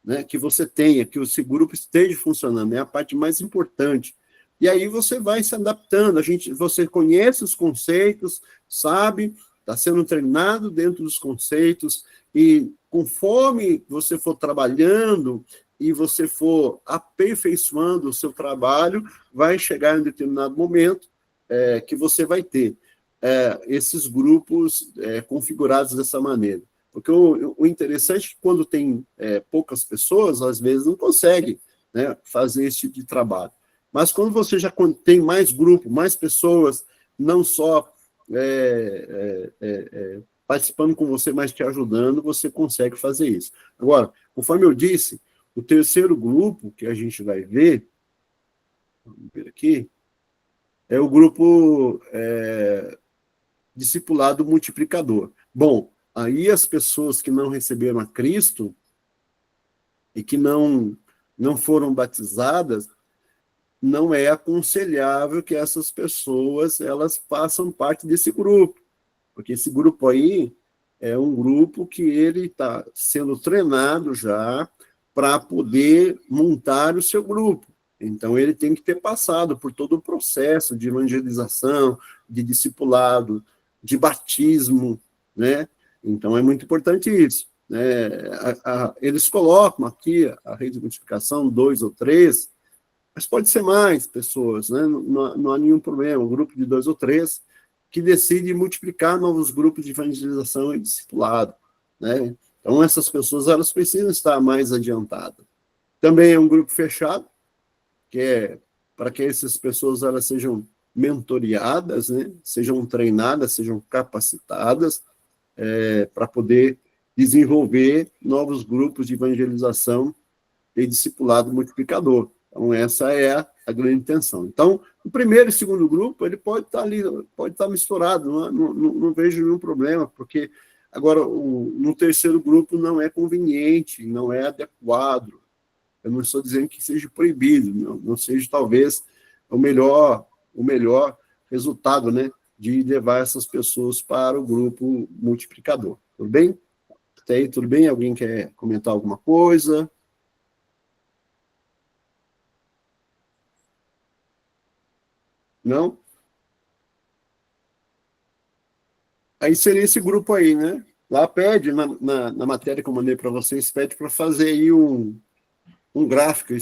né? Que você tenha, que esse grupo esteja funcionando, é a parte mais importante. E aí você vai se adaptando, você conhece os conceitos, sabe, está sendo treinado dentro dos conceitos, e conforme você for trabalhando e você for aperfeiçoando o seu trabalho, vai chegar em um determinado momento que você vai ter esses grupos configurados dessa maneira. Porque o interessante é que quando tem poucas pessoas, às vezes não consegue, né, fazer esse tipo de trabalho. Mas quando você já tem mais grupo, mais pessoas, não só participando com você, mas te ajudando, você consegue fazer isso. Agora, conforme eu disse, o terceiro grupo que a gente vai ver, vamos ver aqui, é o grupo discipulado multiplicador. Bom, aí as pessoas que não receberam a Cristo e que não foram batizadas, não é aconselhável que essas pessoas elas façam parte desse grupo, porque esse grupo aí é um grupo que ele está sendo treinado já para poder montar o seu grupo. Então, ele tem que ter passado por todo o processo de evangelização, de discipulado, de batismo, né? Então, é muito importante isso. Né? Eles colocam aqui a rede de multiplicação, 2 ou 3, mas pode ser mais pessoas, né? Não há nenhum problema, um grupo de 2 ou 3 que decide multiplicar novos grupos de evangelização e discipulado, né? Então, essas pessoas, elas precisam estar mais adiantadas. Também é um grupo fechado, que é para que essas pessoas elas sejam mentoreadas, né? Sejam treinadas, sejam capacitadas para poder desenvolver novos grupos de evangelização e discipulado multiplicador. Então, essa é a grande intenção. Então, o primeiro e segundo grupo, ele pode estar ali, pode estar misturado, não vejo nenhum problema, porque agora, no terceiro grupo não é conveniente, não é adequado. Eu não estou dizendo que seja proibido, não seja, talvez, o melhor resultado, né, de levar essas pessoas para o grupo multiplicador. Tudo bem? Até aí, tudo bem? Alguém quer comentar alguma coisa? Não? Aí seria esse grupo aí, né? Lá pede, na matéria que eu mandei para vocês, pede para fazer aí um gráfico,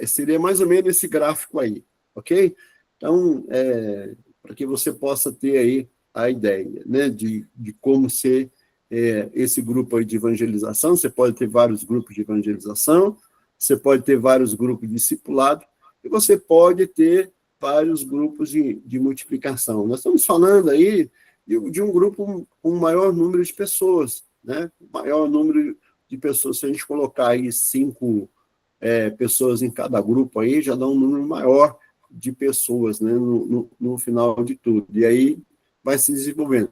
seria mais ou menos esse gráfico aí, ok? Então, para que você possa ter aí a ideia, né, de como ser esse grupo aí de evangelização. Você pode ter vários grupos de evangelização, você pode ter vários grupos de discipulado, e você pode ter vários grupos de multiplicação. Nós estamos falando aí de um grupo com um maior número de pessoas, né? Maior número de pessoas, se a gente colocar aí 5 pessoas em cada grupo aí, já dá um número maior de pessoas, né, no final de tudo. E aí vai se desenvolvendo.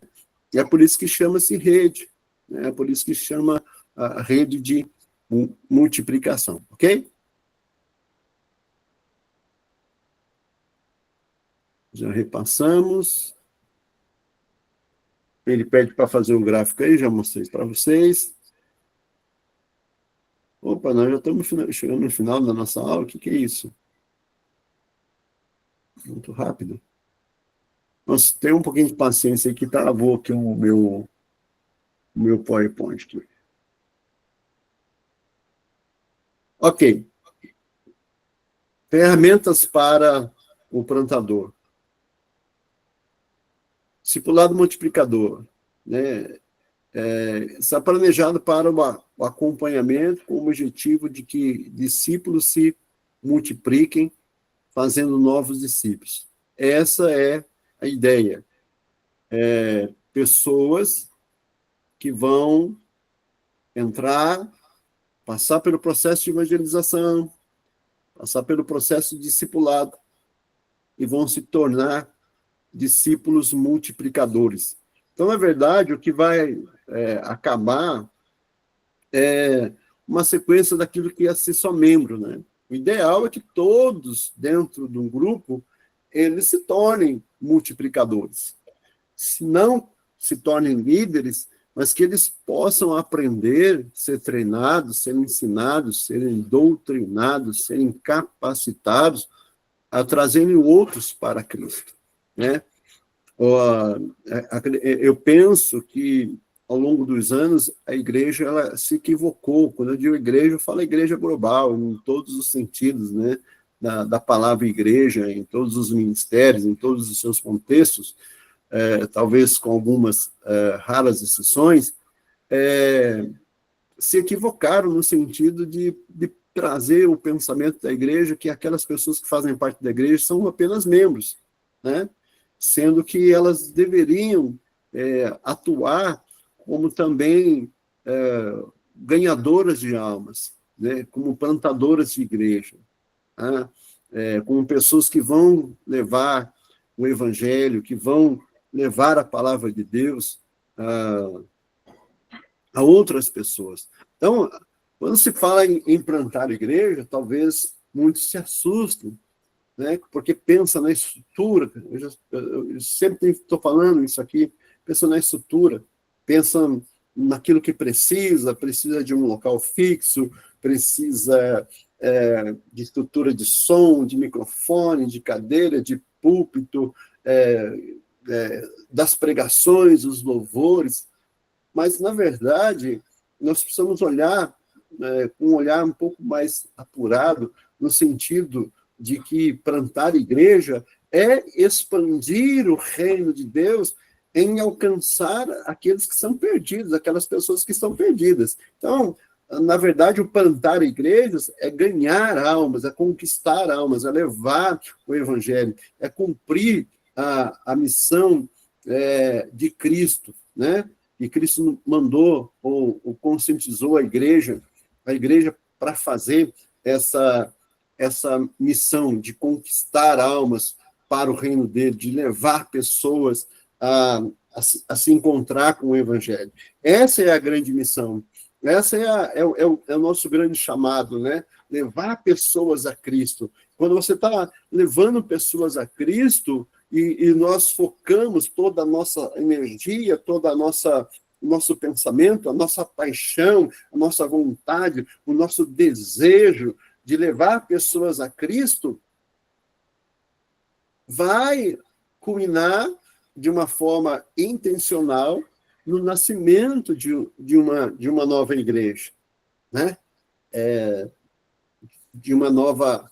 E é por isso que chama-se rede, né? É por isso que chama a rede de multiplicação, ok? Já repassamos. Ele pede para fazer um gráfico aí, já mostrei para vocês. Opa, nós já estamos chegando no final da nossa aula, o que é isso? Muito rápido. Nossa, tem um pouquinho de paciência aí que travou aqui o meu PowerPoint aqui. Ok. Ferramentas para o plantador. Discipulado multiplicador, né? Está planejado para o acompanhamento com o objetivo de que discípulos se multipliquem, fazendo novos discípulos. Essa é a ideia. Pessoas que vão entrar, passar pelo processo de evangelização, passar pelo processo de discipulado e vão se tornar discípulos multiplicadores. Então, na verdade, o que vai acabar é uma sequência daquilo que ia ser só membro, né? O ideal é que todos, dentro de um grupo, eles se tornem multiplicadores. Se não se tornem líderes, mas que eles possam aprender, ser treinados, serem ensinados, serem doutrinados, serem capacitados a trazerem outros para Cristo, né? Eu penso que, ao longo dos anos, a igreja ela se equivocou. Quando eu digo igreja, eu falo igreja global, em todos os sentidos, né? Da palavra igreja, em todos os ministérios, em todos os seus contextos, talvez com algumas raras exceções, se equivocaram no sentido de trazer o pensamento da igreja que aquelas pessoas que fazem parte da igreja são apenas membros, né? Sendo que elas deveriam atuar como também ganhadoras de almas, né? Como plantadoras de igreja, né? Como pessoas que vão levar o evangelho, que vão levar a palavra de Deus a outras pessoas. Então, quando se fala em plantar igreja, talvez muitos se assustem, né? Porque pensa na estrutura. Eu sempre estou falando isso aqui, pensa na estrutura, pensa naquilo que precisa de um local fixo, precisa de estrutura de som, de microfone, de cadeira, de púlpito, das pregações, os louvores, mas, na verdade, nós precisamos olhar com um olhar um pouco mais apurado, no sentido de que plantar igreja é expandir o reino de Deus em alcançar aqueles que são perdidos, aquelas pessoas que estão perdidas. Então, na verdade, o plantar igrejas é ganhar almas, é conquistar almas, é levar o evangelho, é cumprir a missão de Cristo, né? E Cristo mandou ou conscientizou a igreja para fazer essa missão de conquistar almas para o reino dele, de levar pessoas a se encontrar com o evangelho. Essa é a grande missão. Essa é o nosso grande chamado, né? Levar pessoas a Cristo. Quando você está levando pessoas a Cristo e nós focamos toda a nossa energia, toda a nossa o nosso pensamento, a nossa paixão, a nossa vontade, o nosso desejo de levar pessoas a Cristo, vai culminar de uma forma intencional no nascimento de uma nova igreja, né? De uma nova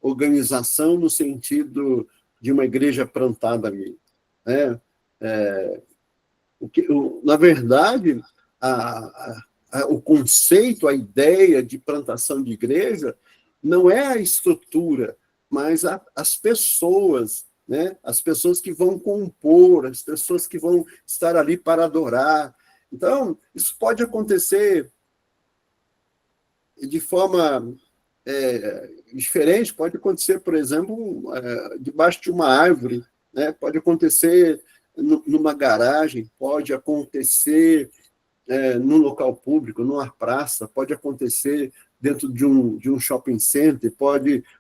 organização no sentido de uma igreja plantada ali, né? Na verdade, o conceito, a ideia de plantação de igreja não é a estrutura, mas as pessoas, né? As pessoas que vão compor, as pessoas que vão estar ali para adorar. Então, isso pode acontecer de forma diferente, pode acontecer, por exemplo, debaixo de uma árvore, né? Pode acontecer numa garagem, pode acontecer num local público, numa praça, pode acontecer dentro de um shopping center,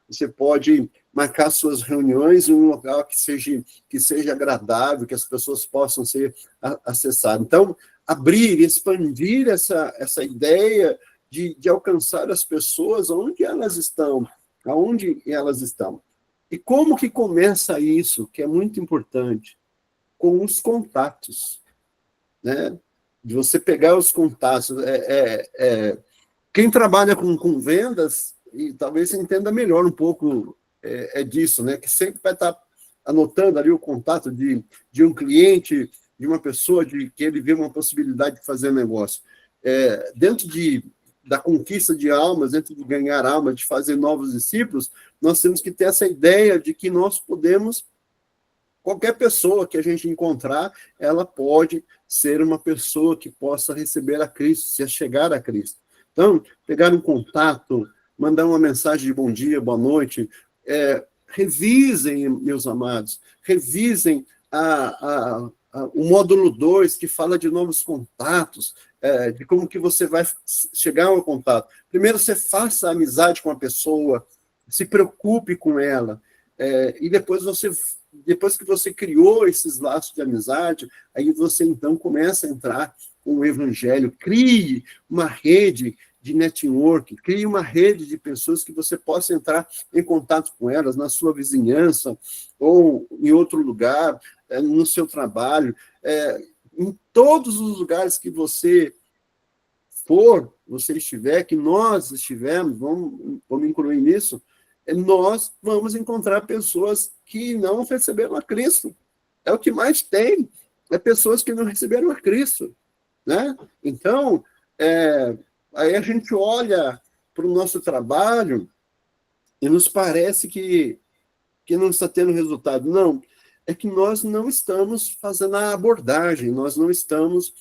você pode marcar suas reuniões em um local que seja agradável, que as pessoas possam ser acessadas. Então, abrir, expandir essa ideia de alcançar as pessoas onde elas estão, aonde elas estão. E como que começa isso, que é muito importante? Com os contatos, né? De você pegar os contatos. Quem trabalha com vendas, e talvez você entenda melhor um pouco disso, né? Que sempre vai estar anotando ali o contato de um cliente, de uma pessoa que ele vê uma possibilidade de fazer negócio. Dentro da conquista de almas, dentro de ganhar almas, de fazer novos discípulos, nós temos que ter essa ideia de que nós podemos, qualquer pessoa que a gente encontrar, ela pode ser uma pessoa que possa receber a Cristo, se chegar a Cristo. Então, pegar um contato mandar uma mensagem de bom dia, boa noite. Revisem, meus amados, revisem o módulo 2, que fala de novos contatos, de como que você vai chegar ao contato. Primeiro, você faça amizade com a pessoa, se preocupe com ela, e depois que você criou esses laços de amizade, aí você, então, começa a entrar com o evangelho. Crie uma rede de network, crie uma rede de pessoas que você possa entrar em contato com elas, na sua vizinhança, ou em outro lugar, no seu trabalho, em todos os lugares que você estiver, que nós estivermos, vamos incluir nisso, nós vamos encontrar pessoas que não receberam a Cristo. É o que mais tem, pessoas que não receberam a Cristo, né? Então, aí a gente olha para o nosso trabalho e nos parece que não está tendo resultado. Não, é que nós não estamos fazendo a abordagem, nós não estamos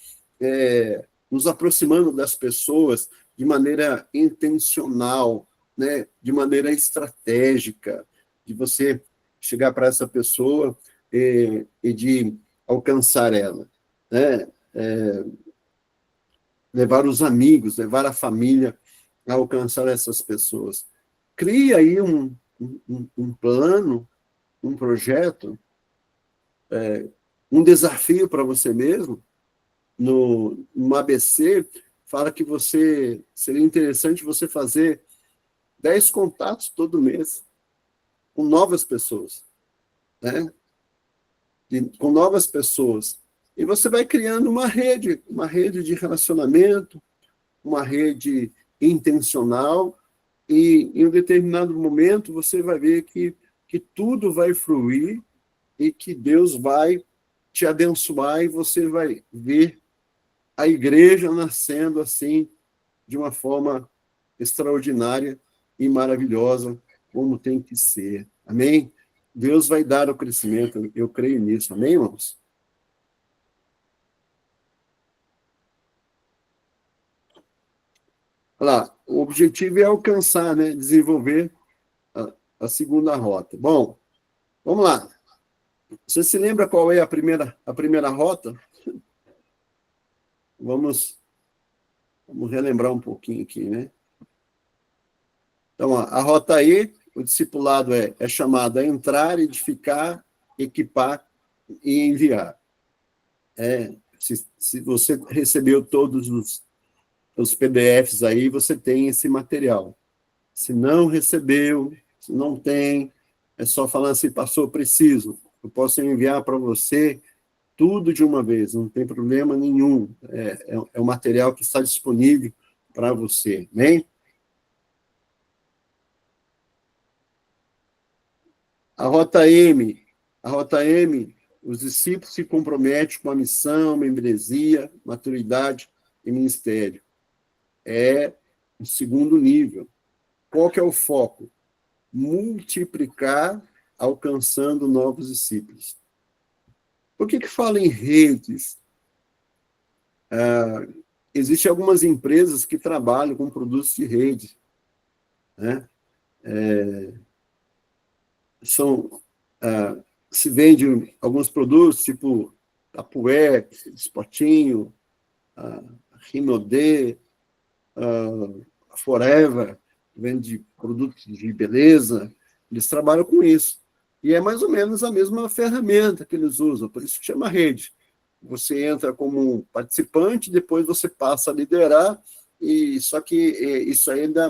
nos aproximando das pessoas de maneira intencional, né, de maneira estratégica, de você chegar para essa pessoa e de alcançar ela, né? Levar os amigos, levar a família a alcançar essas pessoas. Cria aí um plano, um projeto, um desafio para você mesmo. No ABC, fala que seria interessante você fazer 10 contatos todo mês com novas pessoas, né? Com novas pessoas. E você vai criando uma rede de relacionamento, uma rede intencional, e em um determinado momento você vai ver que tudo vai fluir e que Deus vai te abençoar e você vai ver a igreja nascendo assim, de uma forma extraordinária e maravilhosa, como tem que ser. Amém? Deus vai dar o crescimento, eu creio nisso. Amém, irmãos? Olha lá, o objetivo é alcançar, né? Desenvolver a segunda rota. Bom, vamos lá. Você se lembra qual é a primeira rota? Vamos relembrar um pouquinho aqui, né? Então, a rota E, o discipulado é chamado a entrar, edificar, equipar e enviar. Se você recebeu todos os PDFs aí, você tem esse material. Se não recebeu, se não tem, é só falar assim, pastor, preciso. Eu posso enviar para você tudo de uma vez, não tem problema nenhum. É um material que está disponível para você, né? A rota M, os discípulos se comprometem com a missão, membresia, maturidade e ministério. É o segundo nível. Qual que é o foco? Multiplicar, alcançando novos discípulos. Por que fala em redes? Existem algumas empresas que trabalham com produtos de rede, né? Se vende alguns produtos, tipo Tapué, Spotinho, Rinodê, Forever, vende produtos de beleza, eles trabalham com isso. E é mais ou menos a mesma ferramenta que eles usam, por isso que chama rede. Você entra como participante, depois você passa a liderar, só que isso ainda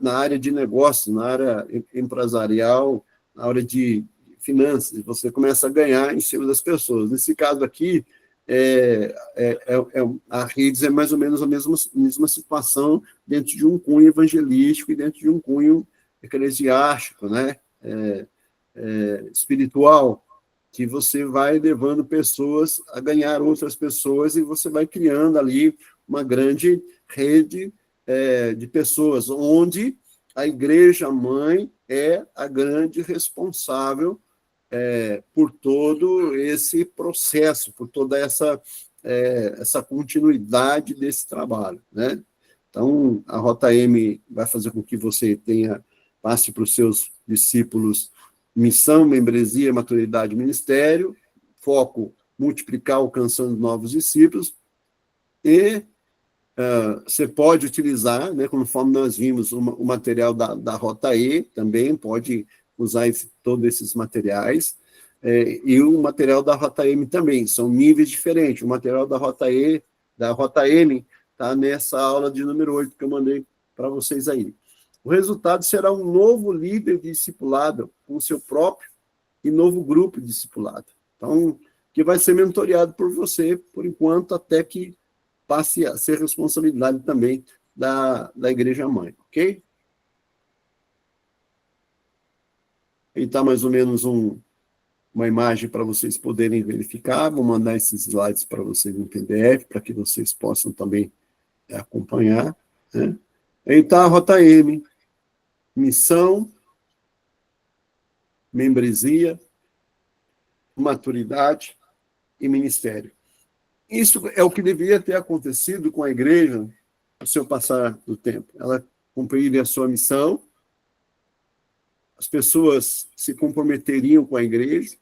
na área de negócio, na área empresarial, na área de finanças, você começa a ganhar em cima das pessoas. Nesse caso aqui, a redes é mais ou menos a mesma situação dentro de um cunho evangelístico e dentro de um cunho eclesiástico, né? Espiritual, que você vai levando pessoas a ganhar outras pessoas e você vai criando ali uma grande rede de pessoas, onde a igreja mãe é a grande responsável por todo esse processo, por toda essa continuidade desse trabalho, né? Então, a Rota M vai fazer com que você passe para os seus discípulos missão, membresia, maturidade e ministério, foco, multiplicar, alcançando novos discípulos, e você pode utilizar, né, conforme nós vimos, o material da Rota E, também pode usar todos esses materiais, e o material da Rota M também, são níveis diferentes. O material da Rota E, da Rota M, está nessa aula de número 8 que eu mandei para vocês aí. O resultado será um novo líder discipulado, com o seu próprio e novo grupo discipulado. Então, que vai ser mentoreado por você, por enquanto, até que passe a ser responsabilidade também da igreja mãe, ok? E está mais ou menos uma imagem para vocês poderem verificar. Vou mandar esses slides para vocês em PDF, para que vocês possam também acompanhar, né? Então, a Rota M, missão, membresia, maturidade e ministério. Isso é o que deveria ter acontecido com a igreja no seu passar do tempo. Ela cumpriria a sua missão, as pessoas se comprometeriam com a igreja,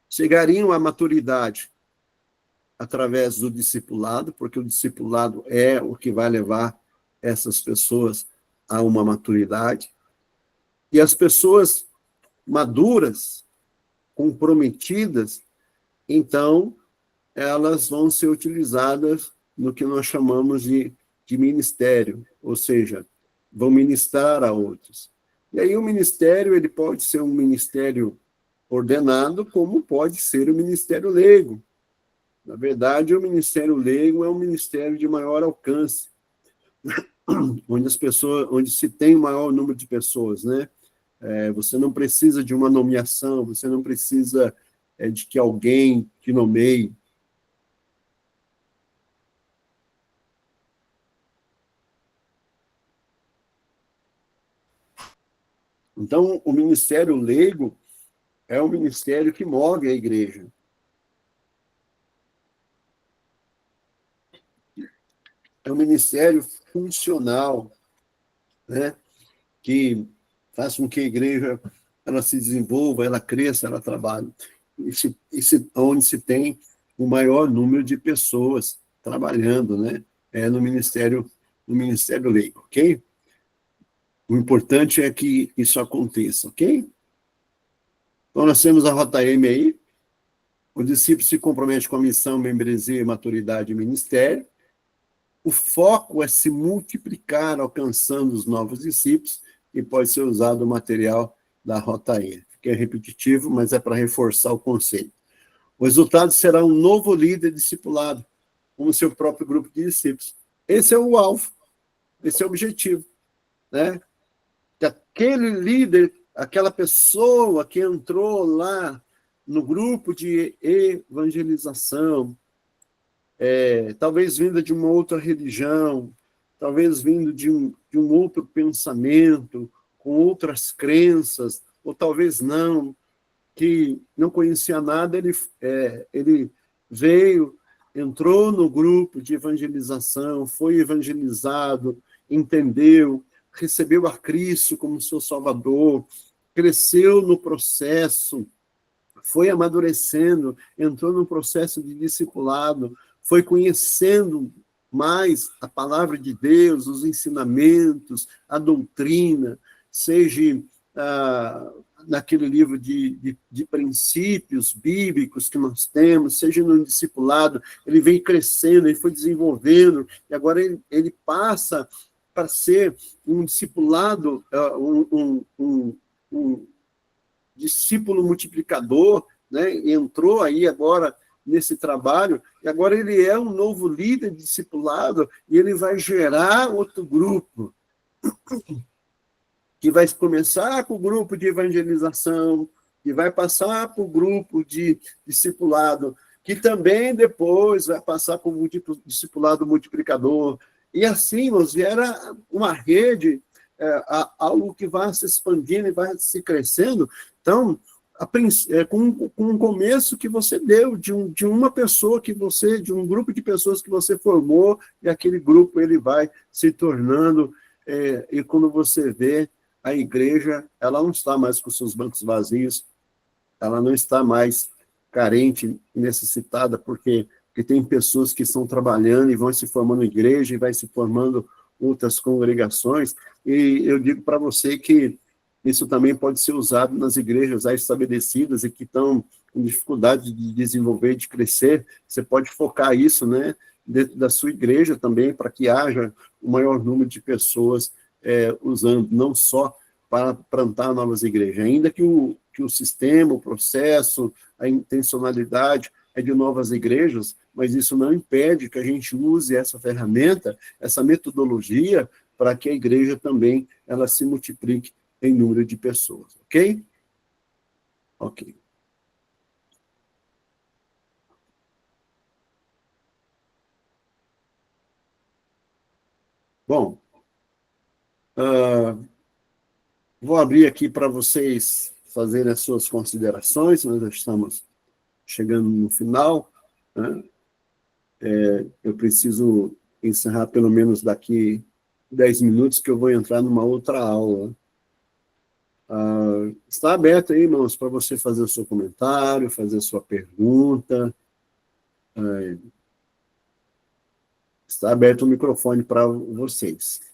chegariam à maturidade através do discipulado, porque o discipulado é o que vai levar essas pessoas a uma maturidade. E as pessoas maduras, comprometidas, então, elas vão ser utilizadas no que nós chamamos de ministério, ou seja, vão ministrar a outros. E aí o ministério, ele pode ser um ministério ordenado, como pode ser o ministério leigo. Na verdade, o ministério leigo é um ministério de maior alcance, onde se tem um maior número de pessoas, né? Você não precisa de uma nomeação, você não precisa de que alguém te nomeie. Então, o ministério leigo é um ministério que move a igreja. É um ministério funcional, né, que faz com que a igreja ela se desenvolva, ela cresça, ela trabalhe. Onde se tem o maior número de pessoas trabalhando, né, no ministério leigo, ok? O importante é que isso aconteça, ok? Então, nós temos a Rota M aí. O discípulo se compromete com a missão, membresia, maturidade e ministério. O foco é se multiplicar, alcançando os novos discípulos, e pode ser usado o material da Rota E. Fiquei repetitivo, mas é para reforçar o conceito. O resultado será um novo líder discipulado, com o seu próprio grupo de discípulos. Esse é o alvo, esse é o objetivo, né? Que aquele líder, aquela pessoa que entrou lá no grupo de evangelização, talvez vinda de uma outra religião, talvez vindo de um outro pensamento, com outras crenças, ou talvez não, que não conhecia nada, ele veio, entrou no grupo de evangelização, foi evangelizado, entendeu, recebeu a Cristo como seu Salvador, cresceu no processo, foi amadurecendo, entrou no processo de discipulado, foi conhecendo mais a palavra de Deus, os ensinamentos, a doutrina, seja naquele livro de princípios bíblicos que nós temos, seja no discipulado, ele vem crescendo, ele foi desenvolvendo, e agora ele passa para ser um discipulado, um discípulo multiplicador, né? Entrou aí agora nesse trabalho, e agora ele é um novo líder discipulado, e ele vai gerar outro grupo, que vai começar com o grupo de evangelização, que vai passar para o grupo de discipulado, que também depois vai passar para o discipulado multiplicador, e assim, nós gera uma rede, algo que vai se expandindo e vai se crescendo. Então, com um começo que você deu, de uma pessoa de um grupo de pessoas que você formou, e aquele grupo ele vai se tornando, e quando você vê, a igreja, ela não está mais com seus bancos vazios, ela não está mais carente, necessitada, porque tem pessoas que estão trabalhando e vão se formando igreja, e vai se formando outras congregações, e eu digo para você que isso também pode ser usado nas igrejas já estabelecidas e que estão com dificuldade de desenvolver, de crescer. Você pode focar isso, né, dentro da sua igreja também, para que haja o maior número de pessoas usando, não só para plantar novas igrejas, ainda que o sistema, o processo, a intencionalidade é de novas igrejas, mas isso não impede que a gente use essa ferramenta, essa metodologia, para que a igreja também ela se multiplique em número de pessoas, ok? Ok. Bom, vou abrir aqui para vocês fazerem as suas considerações, nós já estamos chegando no final, né? Eu preciso encerrar pelo menos daqui 10 minutos, que eu vou entrar numa outra aula. Está aberto aí, irmãos, para você fazer o seu comentário, fazer a sua pergunta. Está aberto o microfone para vocês.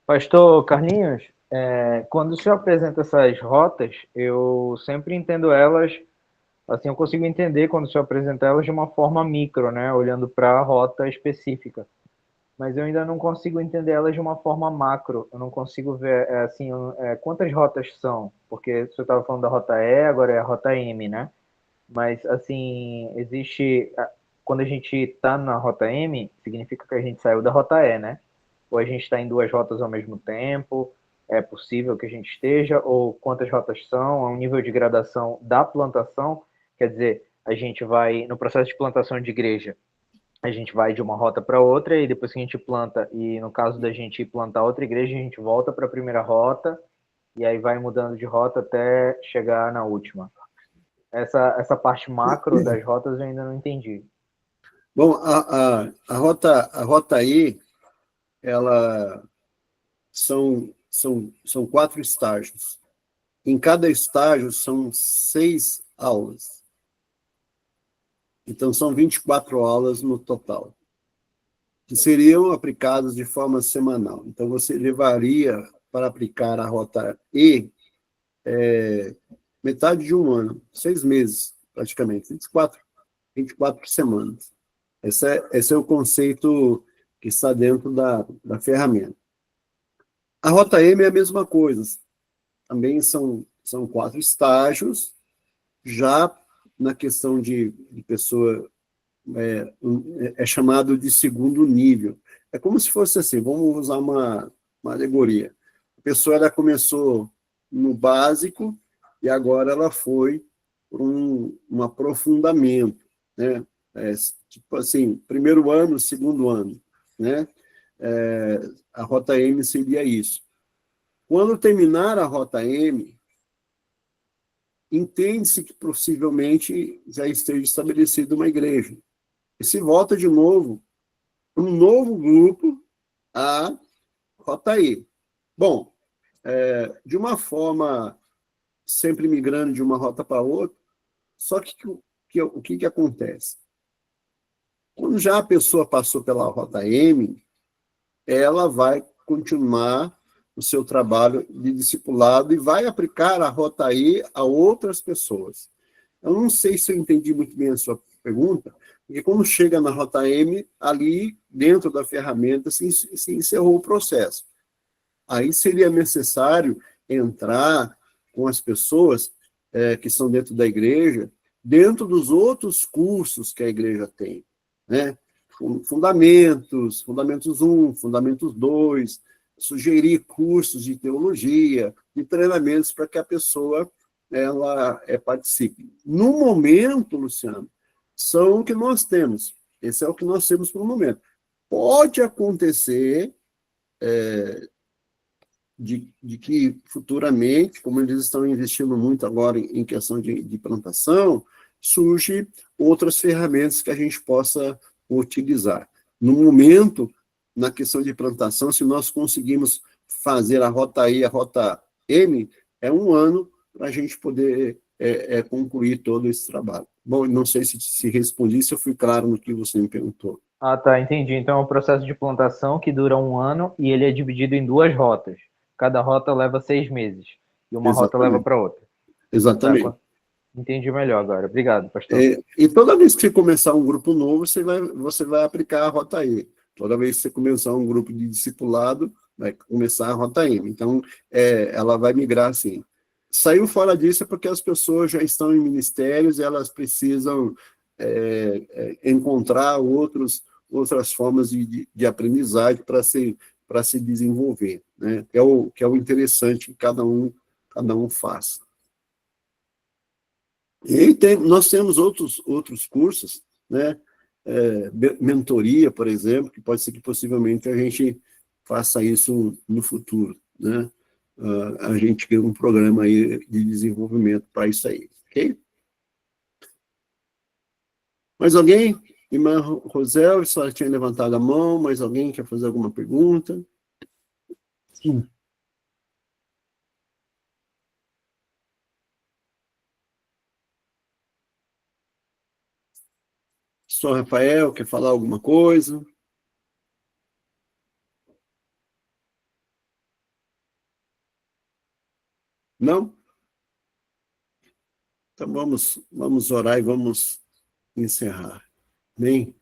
Pastor Carlinhos, quando o senhor apresenta essas rotas, eu sempre entendo elas, assim, eu consigo entender quando o senhor apresenta elas de uma forma micro, né, olhando para a rota específica. Mas eu ainda não consigo entender elas de uma forma macro. Eu não consigo ver, assim, quantas rotas são, porque o senhor estava falando da rota E, agora é a rota M, né? Mas, assim, quando a gente está na rota M, significa que a gente saiu da rota E, né? Ou a gente está em duas rotas ao mesmo tempo, é possível que a gente esteja, ou quantas rotas são, é um nível de gradação da plantação, quer dizer, a gente vai, no processo de plantação de igreja, a gente vai de uma rota para outra, e depois que a gente planta, e no caso da gente plantar outra igreja, a gente volta para a primeira rota, e aí vai mudando de rota até chegar na última. Essa parte macro das rotas eu ainda não entendi. Bom, a rota I, ela são 4 estágios. Em cada estágio são 6 aulas. Então, são 24 aulas no total, que seriam aplicadas de forma semanal. Então, você levaria para aplicar a rota E metade de um ano, 6 meses, praticamente, 24 semanas. Esse é o conceito que está dentro da ferramenta. A rota M é a mesma coisa. Também são 4 estágios, já na questão de pessoa, é chamado de segundo nível. É como se fosse assim, vamos usar uma alegoria. A pessoa ela começou no básico e agora ela foi para um aprofundamento, né? Tipo assim, primeiro ano, segundo ano, né? A rota M seria isso. Quando terminar a rota M, entende-se que possivelmente já esteja estabelecida uma igreja. E se volta de novo um novo grupo, a rota E. Bom, de uma forma sempre migrando de uma rota para outra, só que o que acontece? Quando já a pessoa passou pela rota M, ela vai continuar o seu trabalho de discipulado e vai aplicar a rota I a outras pessoas. Eu não sei se eu entendi muito bem a sua pergunta, porque quando chega na rota M, ali dentro da ferramenta se encerrou o processo. Aí seria necessário entrar com as pessoas que estão dentro da igreja, dentro dos outros cursos que a igreja tem, né? Fundamentos 1, Fundamentos 2, sugerir cursos de teologia, de treinamentos para que a pessoa ela participe. No momento, Luciano, são o que nós temos. Esse é o que nós temos para o momento. Pode acontecer de que futuramente, como eles estão investindo muito agora em questão de plantação, surge outras ferramentas que a gente possa utilizar. No momento, na questão de plantação, se nós conseguimos fazer a rota E, a rota M, é um ano para a gente poder concluir todo esse trabalho. Bom, não sei se respondi, se eu fui claro no que você me perguntou. Ah, tá, entendi. Então é um processo de plantação que dura 1 ano e ele é dividido em 2 rotas. Cada rota leva 6 meses e uma rota leva para outra. Exatamente. Tá, entendi melhor agora. Obrigado, pastor. E toda vez que você começar um grupo novo, você vai aplicar a rota E. Toda vez que você começar um grupo de discipulado, vai começar a rota M. Então, ela vai migrar assim. Saiu fora disso é porque as pessoas já estão em ministérios e elas precisam encontrar outras formas de aprendizagem para se desenvolver, né? Que é o interessante que cada um faça. E nós temos outros cursos, né? Mentoria, por exemplo, que pode ser que possivelmente a gente faça isso no futuro, né? A gente cria um programa aí de desenvolvimento para isso aí, ok? Mais alguém? Irmã Rosel, a senhora tinha levantado a mão, mais alguém quer fazer alguma pergunta? Sim. Só Rafael, quer falar alguma coisa? Não? Então vamos orar e vamos encerrar. Amém?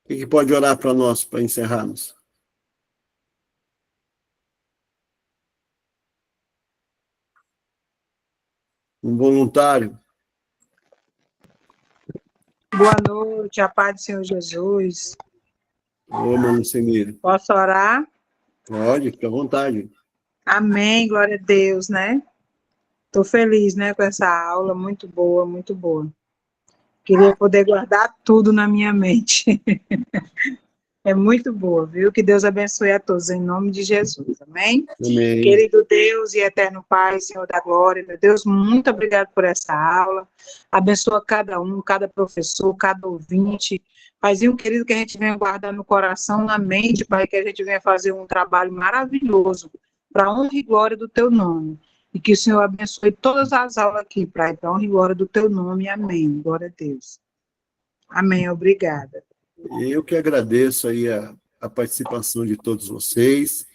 Quem que pode orar para nós, para encerrarmos? Um voluntário? Boa noite, a paz do Senhor Jesus. Ô, mano Semiro. Posso orar? Pode, fica à vontade. Amém, glória a Deus, né? Estou feliz, né, com essa aula, muito boa, muito boa. Queria poder guardar tudo na minha mente. É muito boa, viu? Que Deus abençoe a todos, em nome de Jesus, amém? Amém. Querido Deus e eterno Pai, Senhor da glória, meu Deus, muito obrigado por essa aula. Abençoa cada um, cada professor, cada ouvinte. Paizinho querido, que a gente venha guardar no coração, na mente, Pai, que a gente venha fazer um trabalho maravilhoso para a honra e glória do Teu nome. E que o Senhor abençoe todas as aulas aqui, Pai, para a honra e glória do Teu nome. Amém. Glória a Deus. Amém. Obrigada. Eu que agradeço aí a participação de todos vocês.